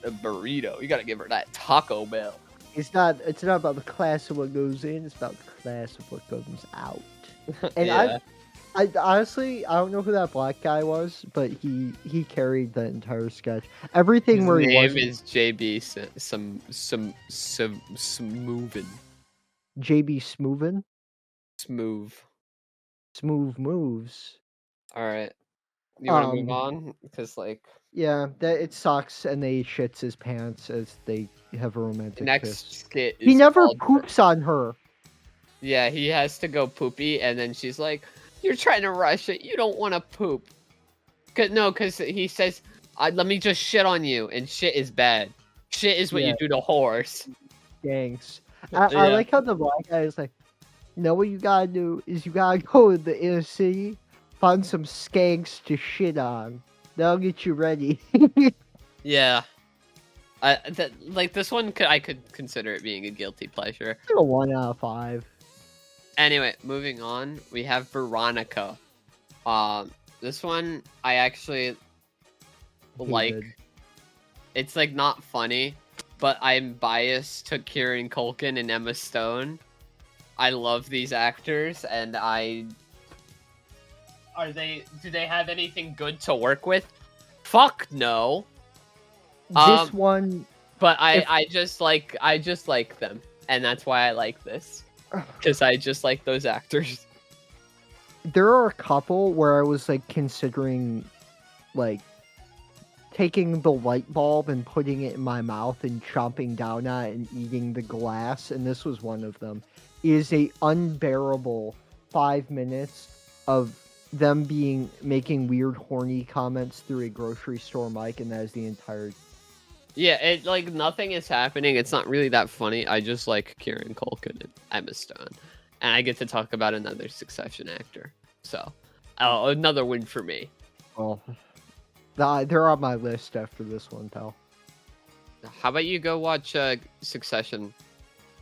a burrito. You gotta give her that Taco Bell. It's not about the class of what goes in. It's about the class of what goes out. And yeah. I honestly, I don't know who that black guy was, but he carried the entire sketch. Everything His where he was. name is JB Smoovin. JB Smoovin. Smooth moves. All right. You want to move on? Because like. Yeah, that it sucks, and they shits his pants as they have a romantic Next kiss. skit is he never poops on her. Yeah, he has to go poopy, and then she's like, "You're trying to rush it. You don't want to poop." Because he says, "Let me just shit on you," and shit is bad. Shit is what you do to horse. Thanks. I like how the black guy is like, "No, what you gotta do is you gotta go to the inner city, find some skanks to shit on. That'll get you ready." Yeah. Like this one, I could consider it being a guilty pleasure. A 1 out of 5. Anyway, moving on, we have Veronica. This one I actually like. It's like not funny, but I'm biased to Kieran Culkin and Emma Stone. I love these actors, and do they have anything good to work with? Fuck no. This one, but I just like them, and that's why I like this, because I just like those actors. There are a couple where I was like considering, like, taking the light bulb and putting it in my mouth and chomping down on it and eating the glass, and this was one of them. It is a unbearable 5 minutes of them making weird horny comments through a grocery store mic, and that is the entire. Yeah, it like nothing is happening. It's not really that funny. I just like Kieran Culkin and Emma Stone, and I get to talk about another Succession actor. So, another win for me. Well, they're on my list after this one, pal. How about you go watch Succession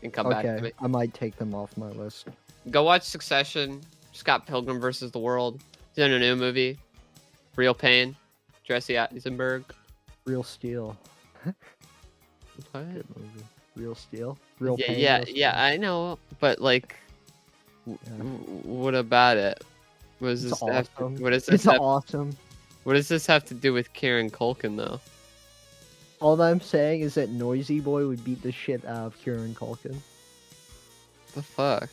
and come back to me? I might take them off my list. Go watch Succession. Scott Pilgrim vs. the World. He's in a new movie. Real Pain. Jesse Eisenberg. Real Steel. What? Good movie. Real Steel. Real Pain. Yeah, I know, but like, what about it? What does this have to, what does this It's awesome. What does this have to do with Kieran Culkin, though? All I'm saying is that Noisy Boy would beat the shit out of Kieran Culkin. The fuck?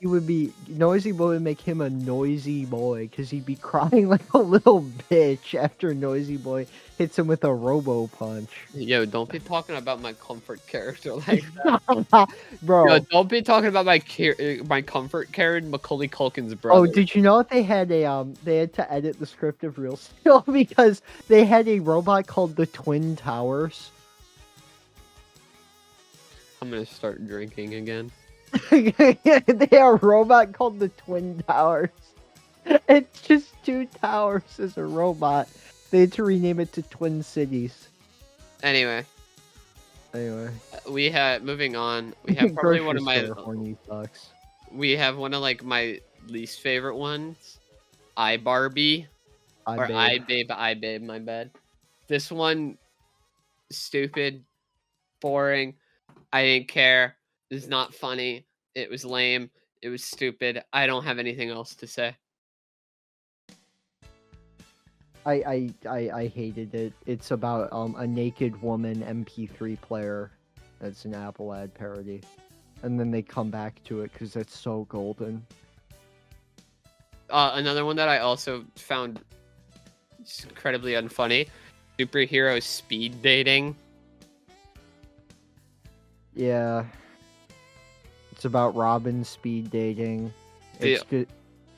He would be Noisy Boy would make him a noisy boy because he'd be crying like a little bitch after Noisy Boy hits him with a robo punch. Yo, don't be talking about my comfort character like that, bro. Yo, don't be talking about my comfort character, Macaulay Culkin's brother. Oh, did you know they had to edit the script of Real Steel because they had a robot called the Twin Towers. I'm gonna start drinking again. They have a robot called the Twin Towers. It's just 2 towers as a robot. They had to rename it to Twin Cities. Anyway, we have moving on. We have probably one of my horny fucks. We have one of like my least favorite ones. iBarbie or iBabe. My bad. This one, stupid, boring. I didn't care. It's not funny. It was lame. It was stupid. I don't have anything else to say. I hated it. It's about a naked woman MP3 player. That's an Apple ad parody, and then they come back to it because it's so golden. Another one that I also found incredibly unfunny: superhero speed dating. Yeah. It's about Robin speed dating. It's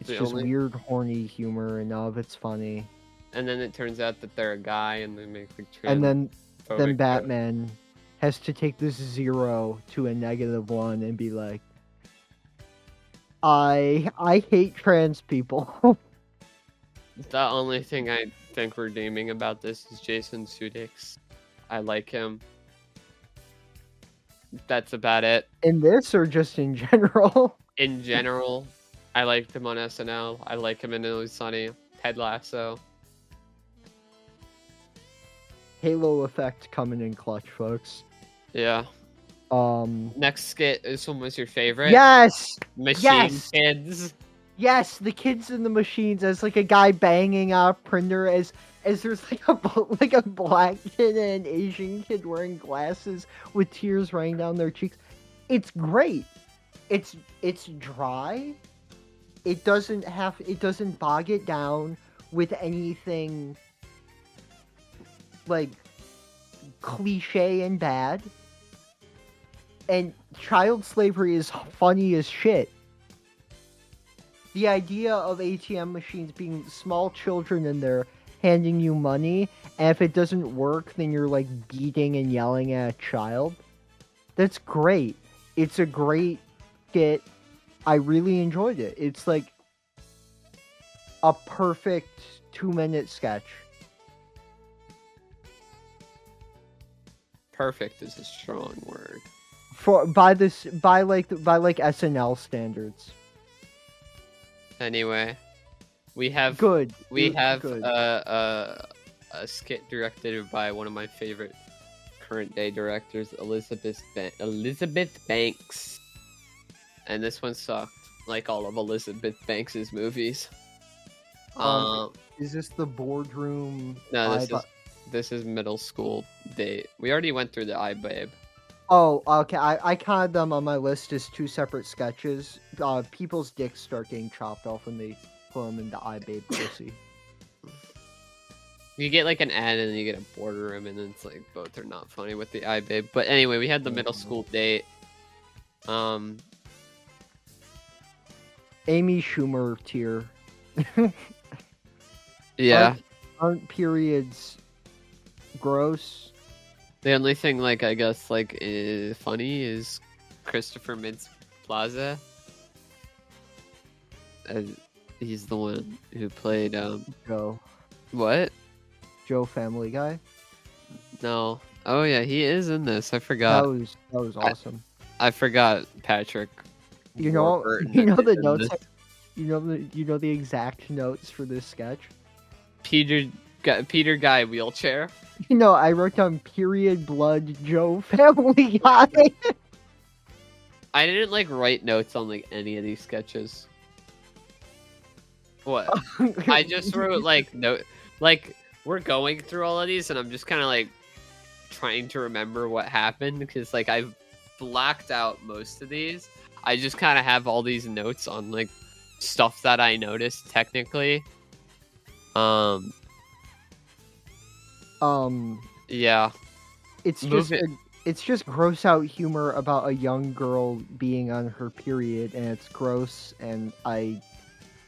just weird, horny humor, and none of it's funny. and then it turns out that they're a guy, and they make the and then joke. Batman has to take this 0 to a -1 and be like, I hate trans people. The only thing I think redeeming about this is Jason Sudeikis. I like him. That's about it. In this, or just in general? In general, I liked him on SNL. I like him in Always Sunny. Ted Lasso. Halo effect coming in clutch, folks. Yeah. Next skit. This one was your favorite? Yes! Machine Kids. Yes, the kids in the machines, as like a guy banging out a printer, as there's like a black kid and an Asian kid wearing glasses with tears running down their cheeks. It's great. It's dry. It doesn't bog it down with anything like cliche and bad. And child slavery is funny as shit. The idea of ATM machines being small children in there handing you money, and if it doesn't work, then you're like beating and yelling at a child. That's great. It's a great skit. I really enjoyed it. It's like a perfect 2-minute sketch. Perfect is a strong word. By SNL standards. Anyway, we have a skit directed by one of my favorite current day directors, Elizabeth Banks, and this one sucked, like all of Elizabeth Banks's movies. Is this the boardroom? No, this is middle school date. We already went through the iBabe. Oh, okay. I counted them on my list as 2 separate sketches. People's dicks start getting chopped off when they put them into iBabe pussy. You get like an ad and then you get a boardroom, and then it's like both are not funny with the iBabe. But anyway, we had the middle school date. Amy Schumer tier. Yeah. Aren't periods gross? The only thing, like, I guess, like, funny is Christopher Mintz-Plasse. He's the one who played, Joe. What? Joe Family Guy? No. Oh, yeah, he is in this. I forgot. That was awesome. I forgot Patrick. You know the notes. You know the exact notes for this sketch. Peter Guy wheelchair. You know, I wrote down period blood Joe Family Guy. I didn't like write notes on like any of these sketches. What? I just wrote like we're going through all of these, and I'm just kind of like trying to remember what happened, because like I've blacked out most of these. I just kind of have all these notes on like stuff that I noticed technically. Yeah. It's just gross out humor about a young girl being on her period, and it's gross, and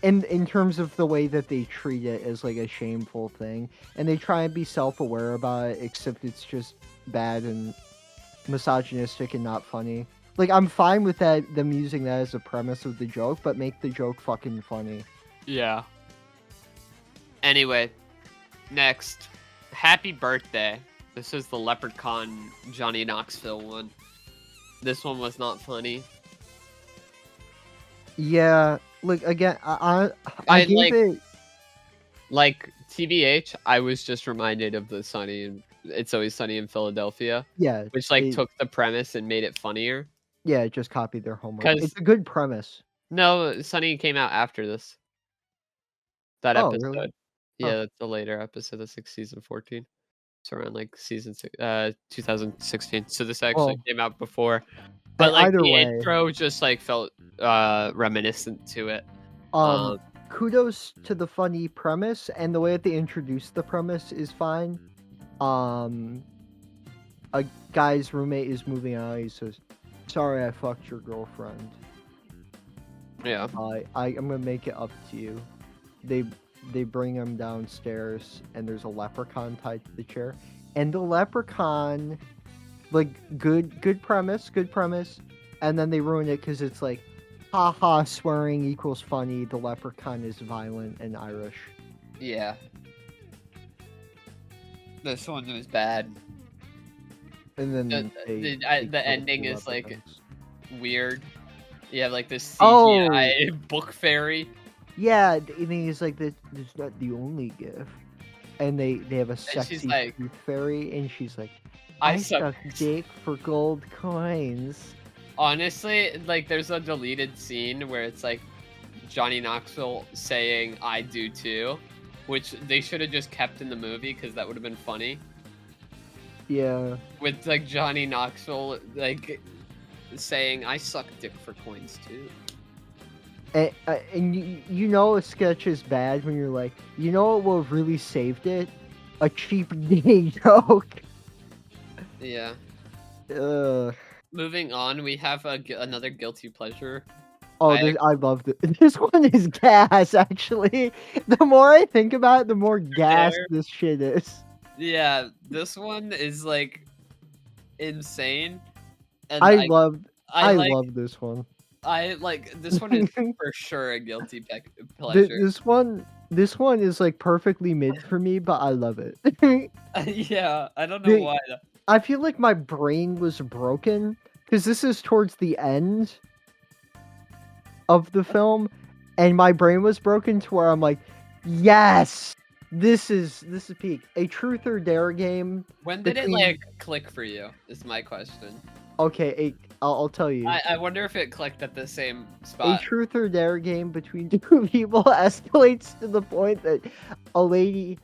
in terms of the way that they treat it as like a shameful thing, and they try and be self-aware about it, except it's just bad and misogynistic and not funny. Like, I'm fine with them using that as a premise of the joke, but make the joke fucking funny. Yeah. Anyway, next. Happy Birthday. This is the Leprechaun Johnny Knoxville one. This one was not funny. Yeah, like, again, I gave like, it... Like, TBH, I was just reminded of the It's Always Sunny in Philadelphia. Yeah. Which, like, took the premise and made it funnier. Yeah, it just copied their homework. It's a good premise. No, Sunny came out after this. That episode. Really? Yeah, that's a later episode. That's like season 14. It's around like season 2016. So this actually came out before. But like the intro just like felt reminiscent to it. Kudos to the funny premise, and the way that they introduced the premise is fine. A guy's roommate is moving out. He says, "Sorry, I fucked your girlfriend. Yeah. I'm gonna make it up to you." they bring him downstairs, and there's a leprechaun tied to the chair, and the leprechaun, like, good premise, and then they ruin it because it's like, haha, swearing equals funny. The leprechaun is violent and Irish. Yeah. This one was bad. And then the ending is like weird. You have like this CGI book fairy. Yeah, and he's like, "This is not the only gift." And they have a sexy like, tooth fairy, and she's like, "I suck dick for gold coins." Honestly, like, there's a deleted scene where it's like Johnny Knoxville saying "I do too," which they should have just kept in the movie because that would have been funny. Yeah. With like Johnny Knoxville like saying "I suck dick for coins too." And you know a sketch is bad when you're like, you know what would have really saved it? A cheap gay joke. Yeah. Ugh. Moving on, we have another guilty pleasure. Oh, I love this. This one is gas, actually. The more I think about it, the more gas this shit is. Yeah, this one is like insane. And I love this one. This one is for sure a guilty pleasure. This one is like perfectly mid for me, but I love it. Yeah, I don't know why. I feel like my brain was broken because this is towards the end of the film, and my brain was broken to where I'm like, yes, this is peak. A truth or dare game. When did it like click for you? Is my question. Okay, I'll tell you. I wonder if it clicked at the same spot. A truth or dare game between two people escalates to the point that a lady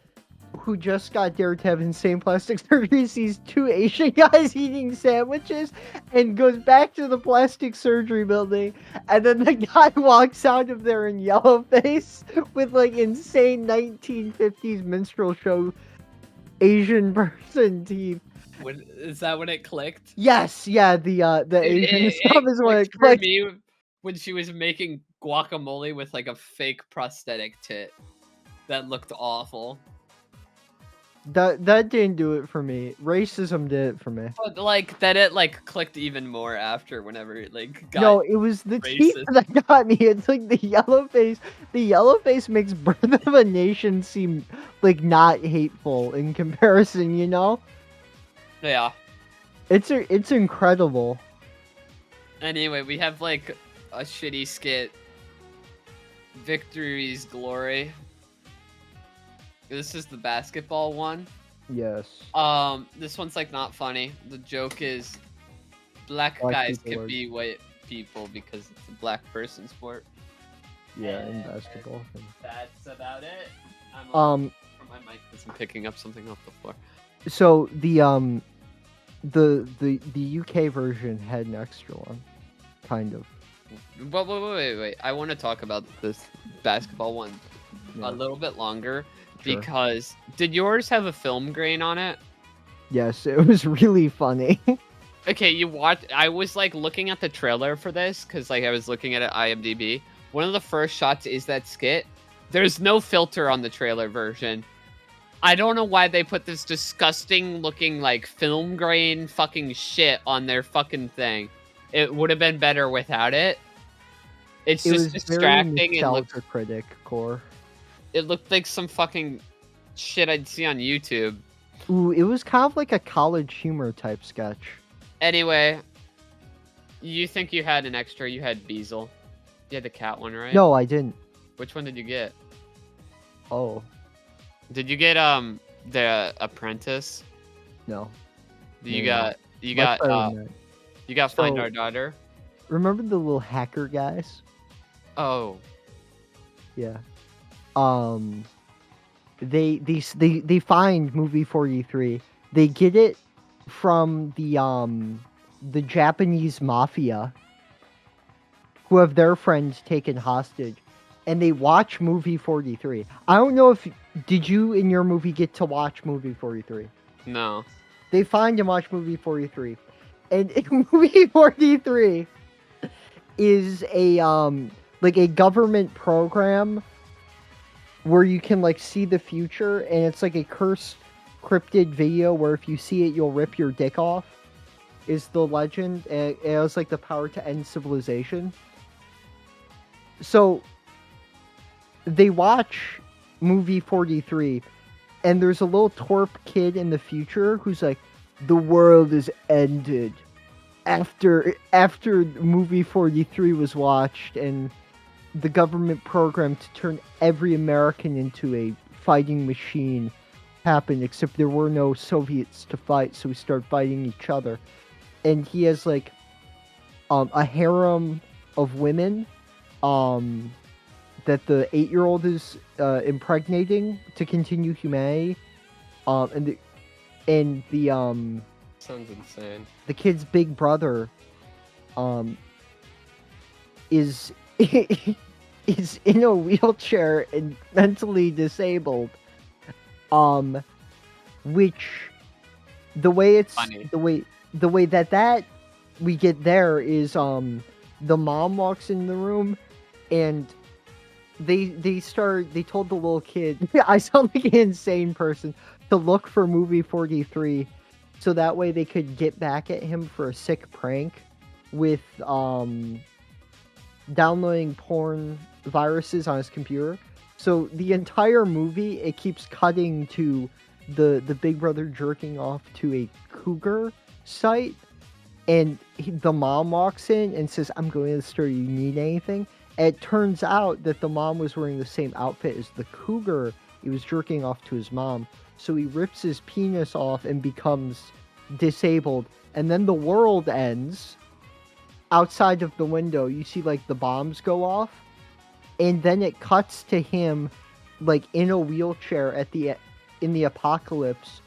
who just got dared to have insane plastic surgery sees two Asian guys eating sandwiches and goes back to the plastic surgery building, and then the guy walks out of there in yellow face with like insane 1950s minstrel show Asian person teeth. Is that when it clicked? Yes, yeah, the Asian stuff is when it clicked. For me, when she was making guacamole with like a fake prosthetic tit that looked awful. That didn't do it for me. Racism did it for me. But like then it like clicked even more after whenever it like got No, it was the teeth that got me. It's like the yellow face. The yellow face makes Birth of a Nation seem like not hateful in comparison, you know? Yeah. It's incredible. Anyway, we have like a shitty skit. Victory's Glory. This is the basketball one. Yes. This one's like not funny. The joke is black guys can be white people because it's a black person sport. Yeah, in basketball. That's about it. My mic because I'm picking up something off the floor. So the UK version had an extra one, kind of. But wait. I want to talk about this basketball one a little bit longer. Sure. Because did yours have a film grain on it? Yes, it was really funny. Okay, I was like looking at the trailer for this because like I was looking at it IMDb. One of the first shots is that skit. There's no filter on the trailer version. I don't know why they put this disgusting looking like film grain fucking shit on their fucking thing. It would have been better without it. It's just distracting and looks critic core. It looked like some fucking shit I'd see on YouTube. Ooh, it was kind of like a college humor type sketch. Anyway, you think you had an extra? You had Beazle. You had the cat one, right? No, I didn't. Which one did you get? Oh. Did you get the Apprentice? No. You got Find Our Daughter. Remember the little hacker guys? Oh. Yeah. They find movie 43. They get it from the Japanese mafia who have their friends taken hostage, and they watch movie 43. I don't know if did you in your movie get to watch movie 43? No. They find and watch movie 43. And movie 43 is a like a government program where you can like see the future, and it's like a cursed cryptid video where if you see it, you'll rip your dick off. Is the legend, and it has like the power to end civilization. So they watch movie 43, and there's a little twerp kid in the future who's like, the world is ended after movie 43 was watched, and the government program to turn every American into a fighting machine happened, except there were no Soviets to fight, so we started fighting each other. And he has like a harem of women that the 8-year-old is impregnating to continue humanity. And the sounds insane. The kid's big brother is is in a wheelchair and mentally disabled. Which the way it's funny. the way that we get there is the mom walks in the room, and they told the little kid, I sound like an insane person, to look for movie 43 so that way they could get back at him for a sick prank with downloading porn viruses on his computer. So the entire movie, it keeps cutting to the big brother jerking off to a cougar site, and the mom walks in and says, I'm going to the store, you need anything? And it turns out that the mom was wearing the same outfit as the cougar. He was jerking off to his mom. So he rips his penis off and becomes disabled. And then the world ends. Outside of the window, you see like the bombs go off. And then it cuts to him like in a wheelchair in the apocalypse.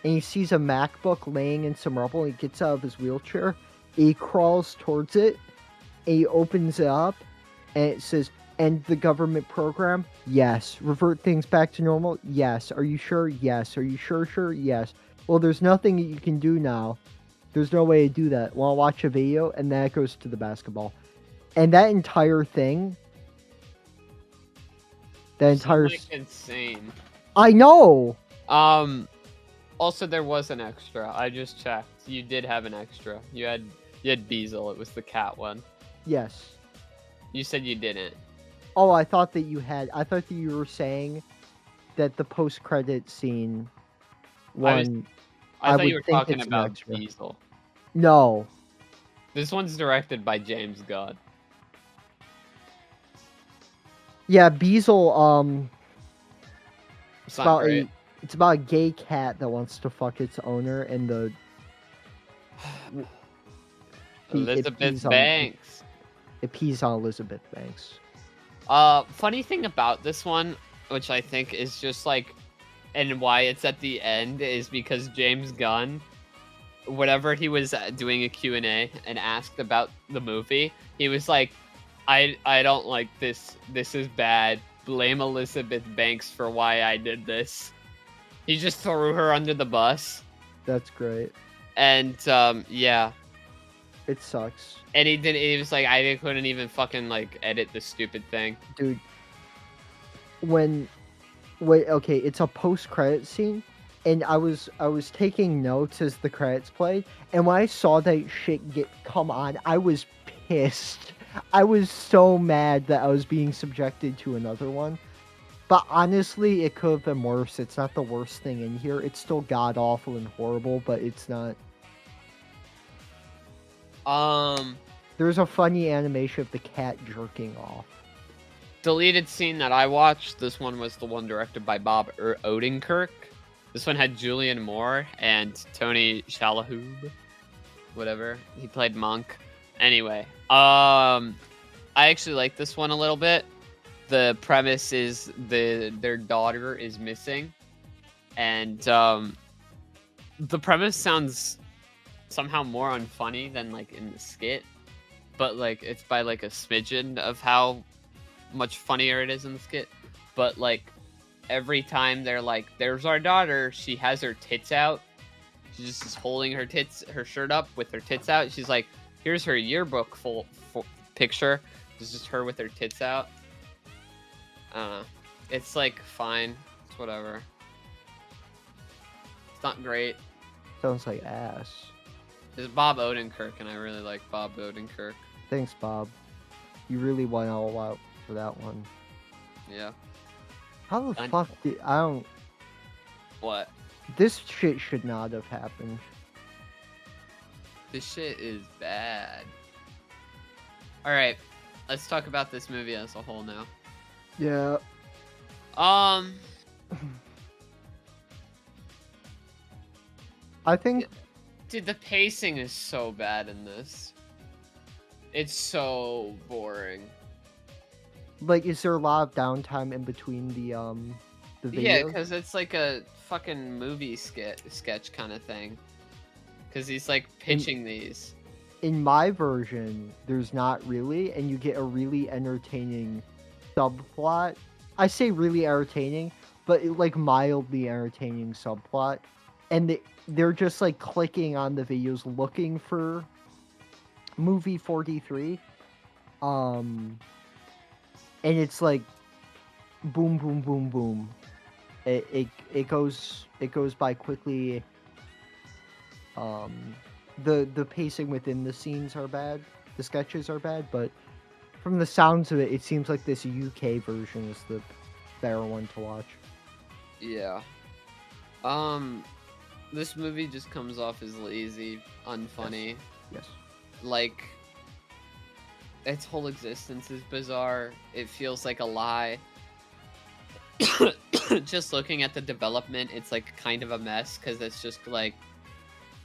And he sees a MacBook laying in some rubble. And he gets out of his wheelchair. He crawls towards it. And he opens it up. And it says, end the government program? Yes. Revert things back to normal? Yes. Are you sure? Yes. Are you sure? Sure? Yes. Well, there's nothing that you can do now. There's no way to do that. Well, I'll watch a video, and then it goes to the basketball. And that entire thing... insane. I know! Also, there was an extra. I just checked. You did have an extra. You had Beazle. It was the cat one. Yes. You said you didn't. Oh, I thought that you had. I thought that you were saying that the post-credit scene one... I thought you were talking about Beazle. No. This one's directed by James Gunn. Yeah, Beazle, it's about a gay cat that wants to fuck its owner, and the... Elizabeth Banks. It pees on Elizabeth Banks. Funny thing about this one, which I think is just like, and why it's at the end, is because James Gunn, whenever he was doing a Q&A and asked about the movie, he was like, I don't like this. This is bad. Blame Elizabeth Banks for why I did this. He just threw her under the bus. That's great. And, yeah. It sucks. And he was like, I couldn't even fucking, like, edit this stupid thing. Dude. Okay, it's a post-credit scene, and I was taking notes as the credits played, and when I saw that shit come on, I was pissed. I was so mad that I was being subjected to another one. But honestly, it could have been worse. It's not the worst thing in here. It's still god-awful and horrible, but it's not... There's a funny animation of the cat jerking off. Deleted scene that I watched, this one was the one directed by Bob Odenkirk. This one had Julianne Moore and Tony Shalhoub. Whatever. He played Monk. Anyway, I actually like this one a little bit. The premise is their daughter is missing, and the premise sounds somehow more unfunny than like in the skit, but like it's by like a smidgen of how much funnier it is in the skit. But like every time they're like, "There's our daughter," she has her tits out. She just is holding her shirt up with her tits out. She's like, "Here's her yearbook full picture." It's just her with her tits out. It's like fine. It's whatever. It's not great. Sounds like ass. It's Bob Odenkirk, and I really like Bob Odenkirk. Thanks, Bob. You really went all out for that one. Yeah. How the fuck did I don't? What? This shit should not have happened. This shit is bad. All right, let's talk about this movie as a whole now. Yeah. I think... Dude, the pacing is so bad in this. It's so boring. Like, is there a lot of downtime in between the videos? Yeah, because it's like a fucking movie sketch kind of thing. Because he's like pitching these. In my version, there's not really, and you get a really entertaining subplot. I say really entertaining, but like mildly entertaining subplot. And they're just like clicking on the videos looking for movie 43. And it's like boom, boom, boom, boom. It goes by quickly. The pacing within the scenes are bad. The sketches are bad, but from the sounds of it, it seems like this UK version is the better one to watch. Yeah. This movie just comes off as lazy, unfunny. Yes. Like, its whole existence is bizarre. It feels like a lie. Just looking at the development, it's like kind of a mess because it's just like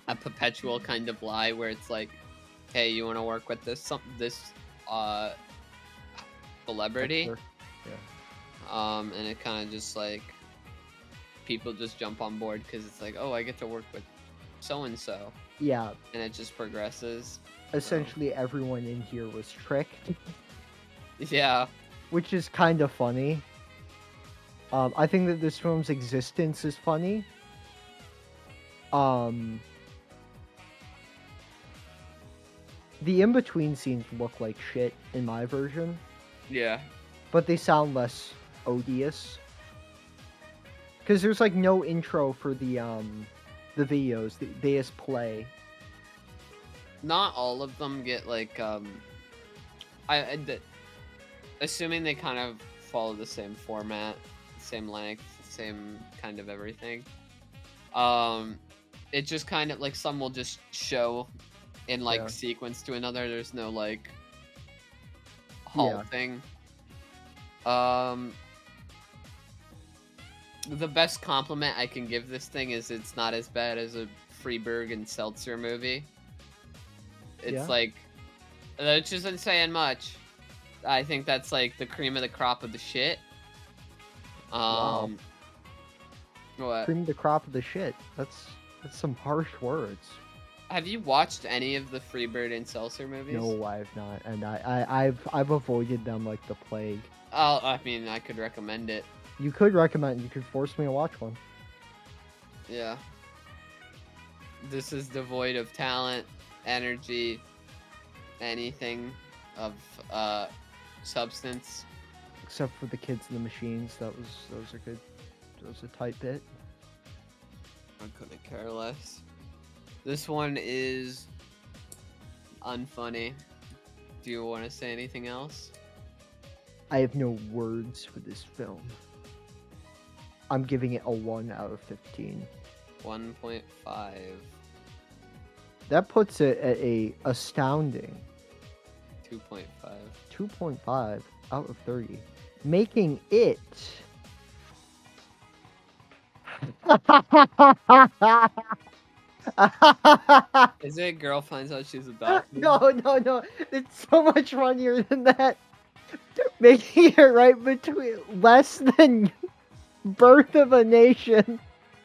a perpetual kind of lie where it's like, hey, you want to work with this celebrity? Yeah. And it kind of just like people just jump on board because it's like, oh, I get to work with so and so. Yeah. And it just progresses. Essentially, everyone in here was tricked. Yeah. Which is kind of funny. I think that this film's existence is funny. The in-between scenes look like shit in my version. Yeah. But they sound less odious. Because there's like no intro for the videos. They just play. Not all of them get like assuming they kind of follow the same format, same length, same kind of everything. It just kind of like some will just show in like sequence to another. There's no like halt thing. The best compliment I can give this thing is it's not as bad as a Freeberg and Seltzer movie. It's like, which isn't saying much. I think that's like the cream of the crop of the shit. Wow. What? Cream of the crop of the shit. That's some harsh words. Have you watched any of the Freebird and Seltzer movies? No, I have not, and I've avoided them like the plague. Oh, I mean, I could recommend it. You could recommend. You could force me to watch one. Yeah. This is devoid of talent, energy, anything of substance. Except for the kids and the machines. Those are good. That was a tight bit. I couldn't care less. This one is unfunny. Do you want to say anything else? I have no words for this film. I'm giving it a 1 out of 15. 1.5. That puts it at a astounding 2.5. 2.5 out of 30, making it Is it girl finds out she's adopted? No. It's so much funnier than that. Making it right between less than Birth of a Nation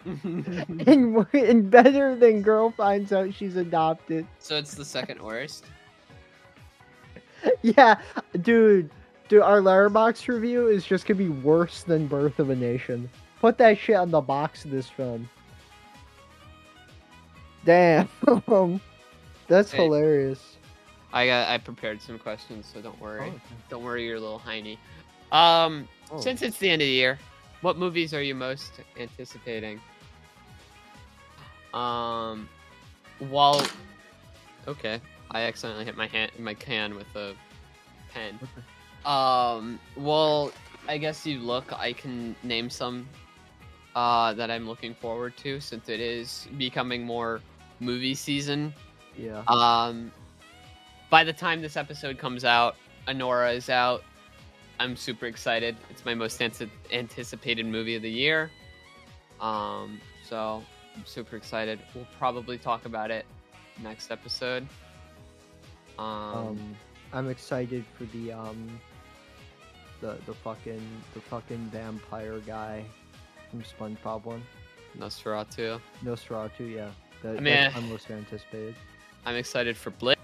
and better than Girl Finds Out She's Adopted. So it's the second worst? Yeah, dude, our Letterboxd review is just gonna be worse than Birth of a Nation. Put that shit on the box of this film. Damn. That's hilarious. I prepared some questions, so don't worry. Oh, okay. Don't worry, your little hiney. Since it's the end of the year, what movies are you most anticipating? Well, okay, I accidentally hit my can with a pen. Well, I guess I can name some that I'm looking forward to since it is becoming more movie season. Yeah. By the time this episode comes out, Anora is out. I'm super excited. It's my most anticipated movie of the year. So I'm super excited. We'll probably talk about it next episode. I'm excited for the fucking vampire guy from SpongeBob one. Nosferatu, yeah. That's my most anticipated. I'm excited for Blitz.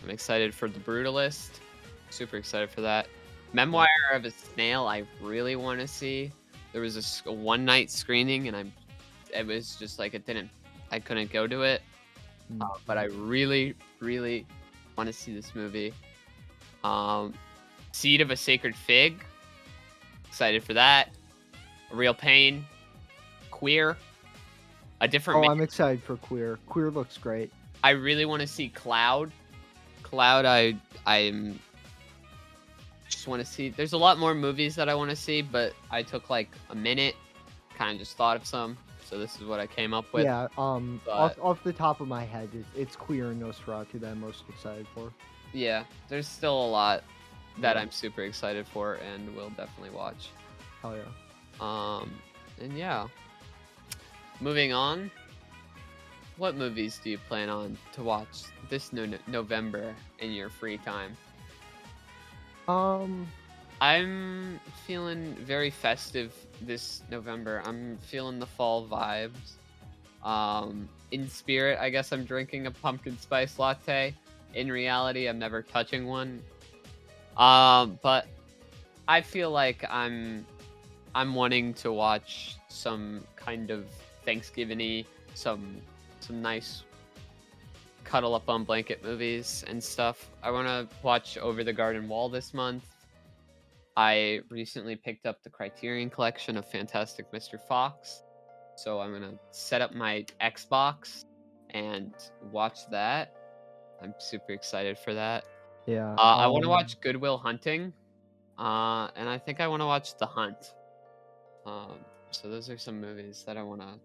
I'm excited for The Brutalist. Super excited for that. Memoir of a Snail, I really want to see. There was a one-night screening, and it was just like I couldn't go to it. But I really, really want to see this movie. Seed of a Sacred Fig. Excited for that. A Real Pain. Queer. A Different Man. I'm excited for Queer. Queer looks great. I really want to see Cloud. Cloud, I'm just want to see. There's a lot more movies that I want to see, but I took like a minute, kind of just thought of some. So this is what I came up with. Yeah. Off the top of my head, it's Queer and Nosferatu that I'm most excited for. Yeah, there's still a lot that I'm super excited for, and will definitely watch. Oh yeah. And yeah. Moving on. What movies do you plan on to watch this November in your free time? I'm feeling very festive this November. I'm feeling the fall vibes. In spirit, I guess I'm drinking a pumpkin spice latte. In reality, I'm never touching one. But I feel like I'm wanting to watch some kind of Thanksgiving-y, some nice cuddle up on blanket movies and stuff. I want to watch Over the Garden Wall this month. I recently picked up the Criterion Collection of Fantastic Mr. Fox, so I'm gonna set up my Xbox and watch that. I'm super excited for that. Yeah. I want to watch Good Will Hunting, and I think I want to watch The Hunt. So those are some movies that I want to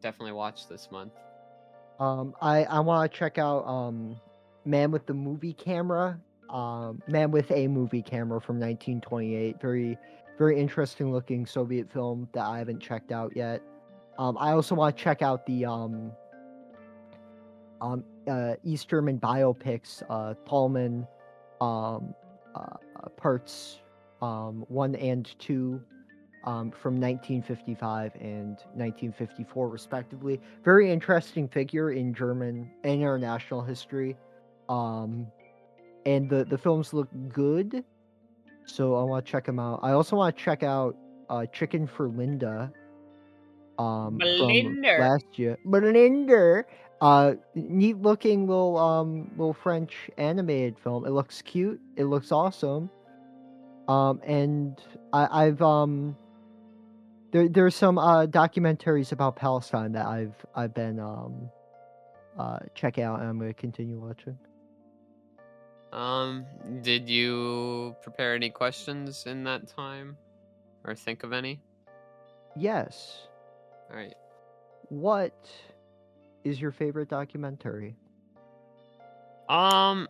definitely watch this month. I want to check out Man with the Movie Camera. Man with a Movie Camera from 1928. Very, very interesting looking Soviet film that I haven't checked out yet. I also want to check out the East German biopics, Tallman, parts 1 and 2. From 1955 and 1954, respectively. Very interesting figure in German and international history. And the films look good, so I want to check them out. I also want to check out Chicken for Linda. From last year. Belinda. Neat looking little French animated film. It looks cute. It looks awesome. And I've There's some documentaries about Palestine that I've been checking out, and I'm going to continue watching. Did you prepare any questions in that time, or think of any? Yes. All right. What is your favorite documentary? Probably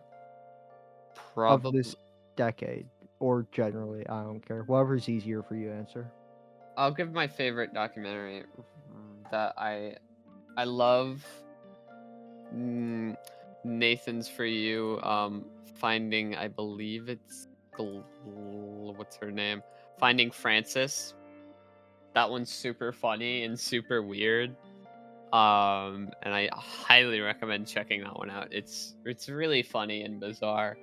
of this decade, or generally, I don't care. Whatever's easier for you to answer. I'll give my favorite documentary that I love. Nathan's For You. Finding, I believe it's what's her name? Finding Frances. That one's super funny and super weird. And I highly recommend checking that one out. It's really funny and bizarre.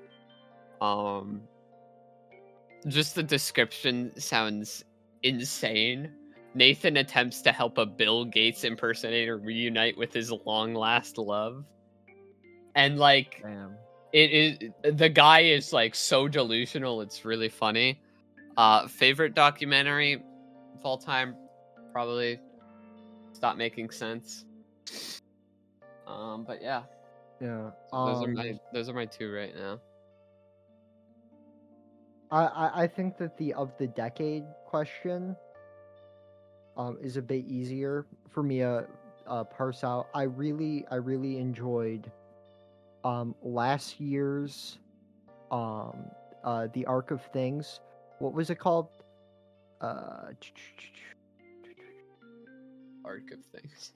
Just the description sounds insane. Nathan attempts to help a Bill Gates impersonator reunite with his long-last love. And like, Damn. it is, the guy is like so delusional, it's really funny. Favorite documentary of all time? Probably Stop Making Sense. But yeah. Yeah. So those are my two right now. I think that the of the decade question is a bit easier for me to parse out. I really enjoyed last year's the Arc of Things. What was it called? Arc of Things.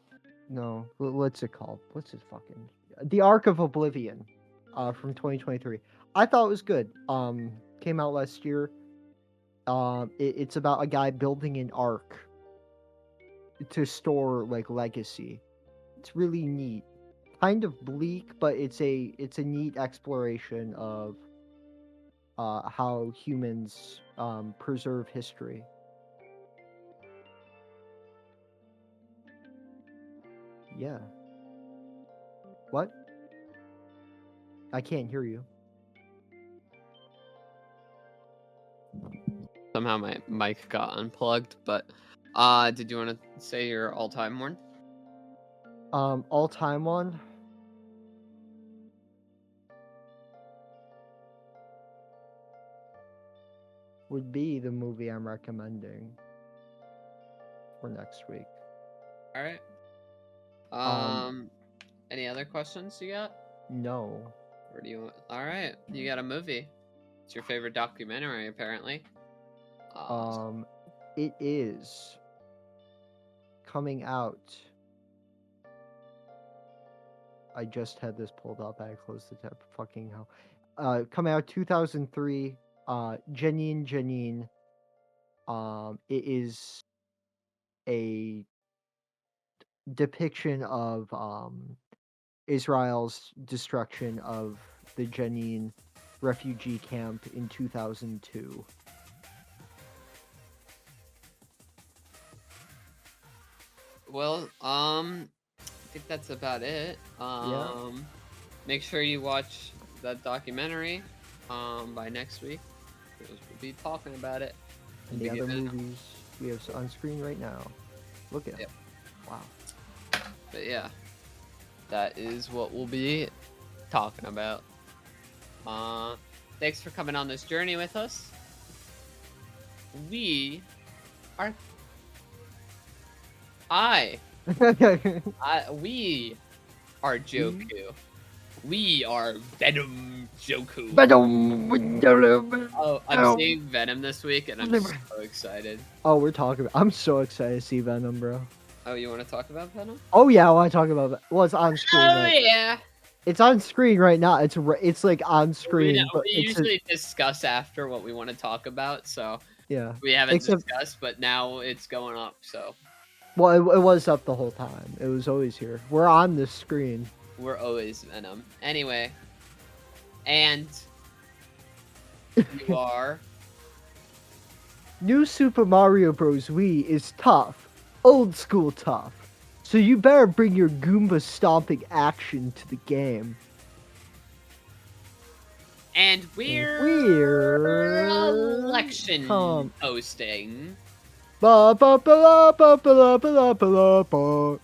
No, what's it called? What's it fucking? The Arc of Oblivion, from 2023. I thought it was good. Came out last year. It's about a guy building an ark to store like legacy. It's really neat. Kind of bleak, but it's a neat exploration of how humans preserve history. Yeah. What? I can't hear you. Somehow my mic got unplugged, but did you want to say your all-time one? All-time one? Would be the movie I'm recommending for next week. All right. Any other questions you got? No. Or do you? All right, you got a movie. It's your favorite documentary, apparently. It is coming out. I just had this pulled up. I closed the tab. Fucking hell. Coming out 2003. Janine. It is a depiction of Israel's destruction of the Jenin refugee camp in 2002. Well, I think that's about it. Make sure you watch that documentary by next week, because we'll be talking about it. And the other movies we have on screen right now. Look at it. Wow. But yeah, that is what we'll be talking about. Thanks for coming on this journey with us. We are we are Joku. We are Venom Joku. Venom. Oh, I'm seeing Venom this week, and I'm so excited. Oh, I'm so excited to see Venom, bro. Oh, you want to talk about Venom? Oh yeah, I want to talk about it. Well, it's on screen. Yeah. It's on screen right now. It's like on screen. We usually discuss after what we want to talk about, so yeah, we haven't discussed, but now it's going up. So. Well, it was up the whole time. It was always here. We're on this screen. We're always Venom. Anyway, and you are. New Super Mario Bros. Wii is tough, old school tough. So you better bring your Goomba stomping action to the game. And we're election hosting. Ba ba ba ba ba ba ba ba ba.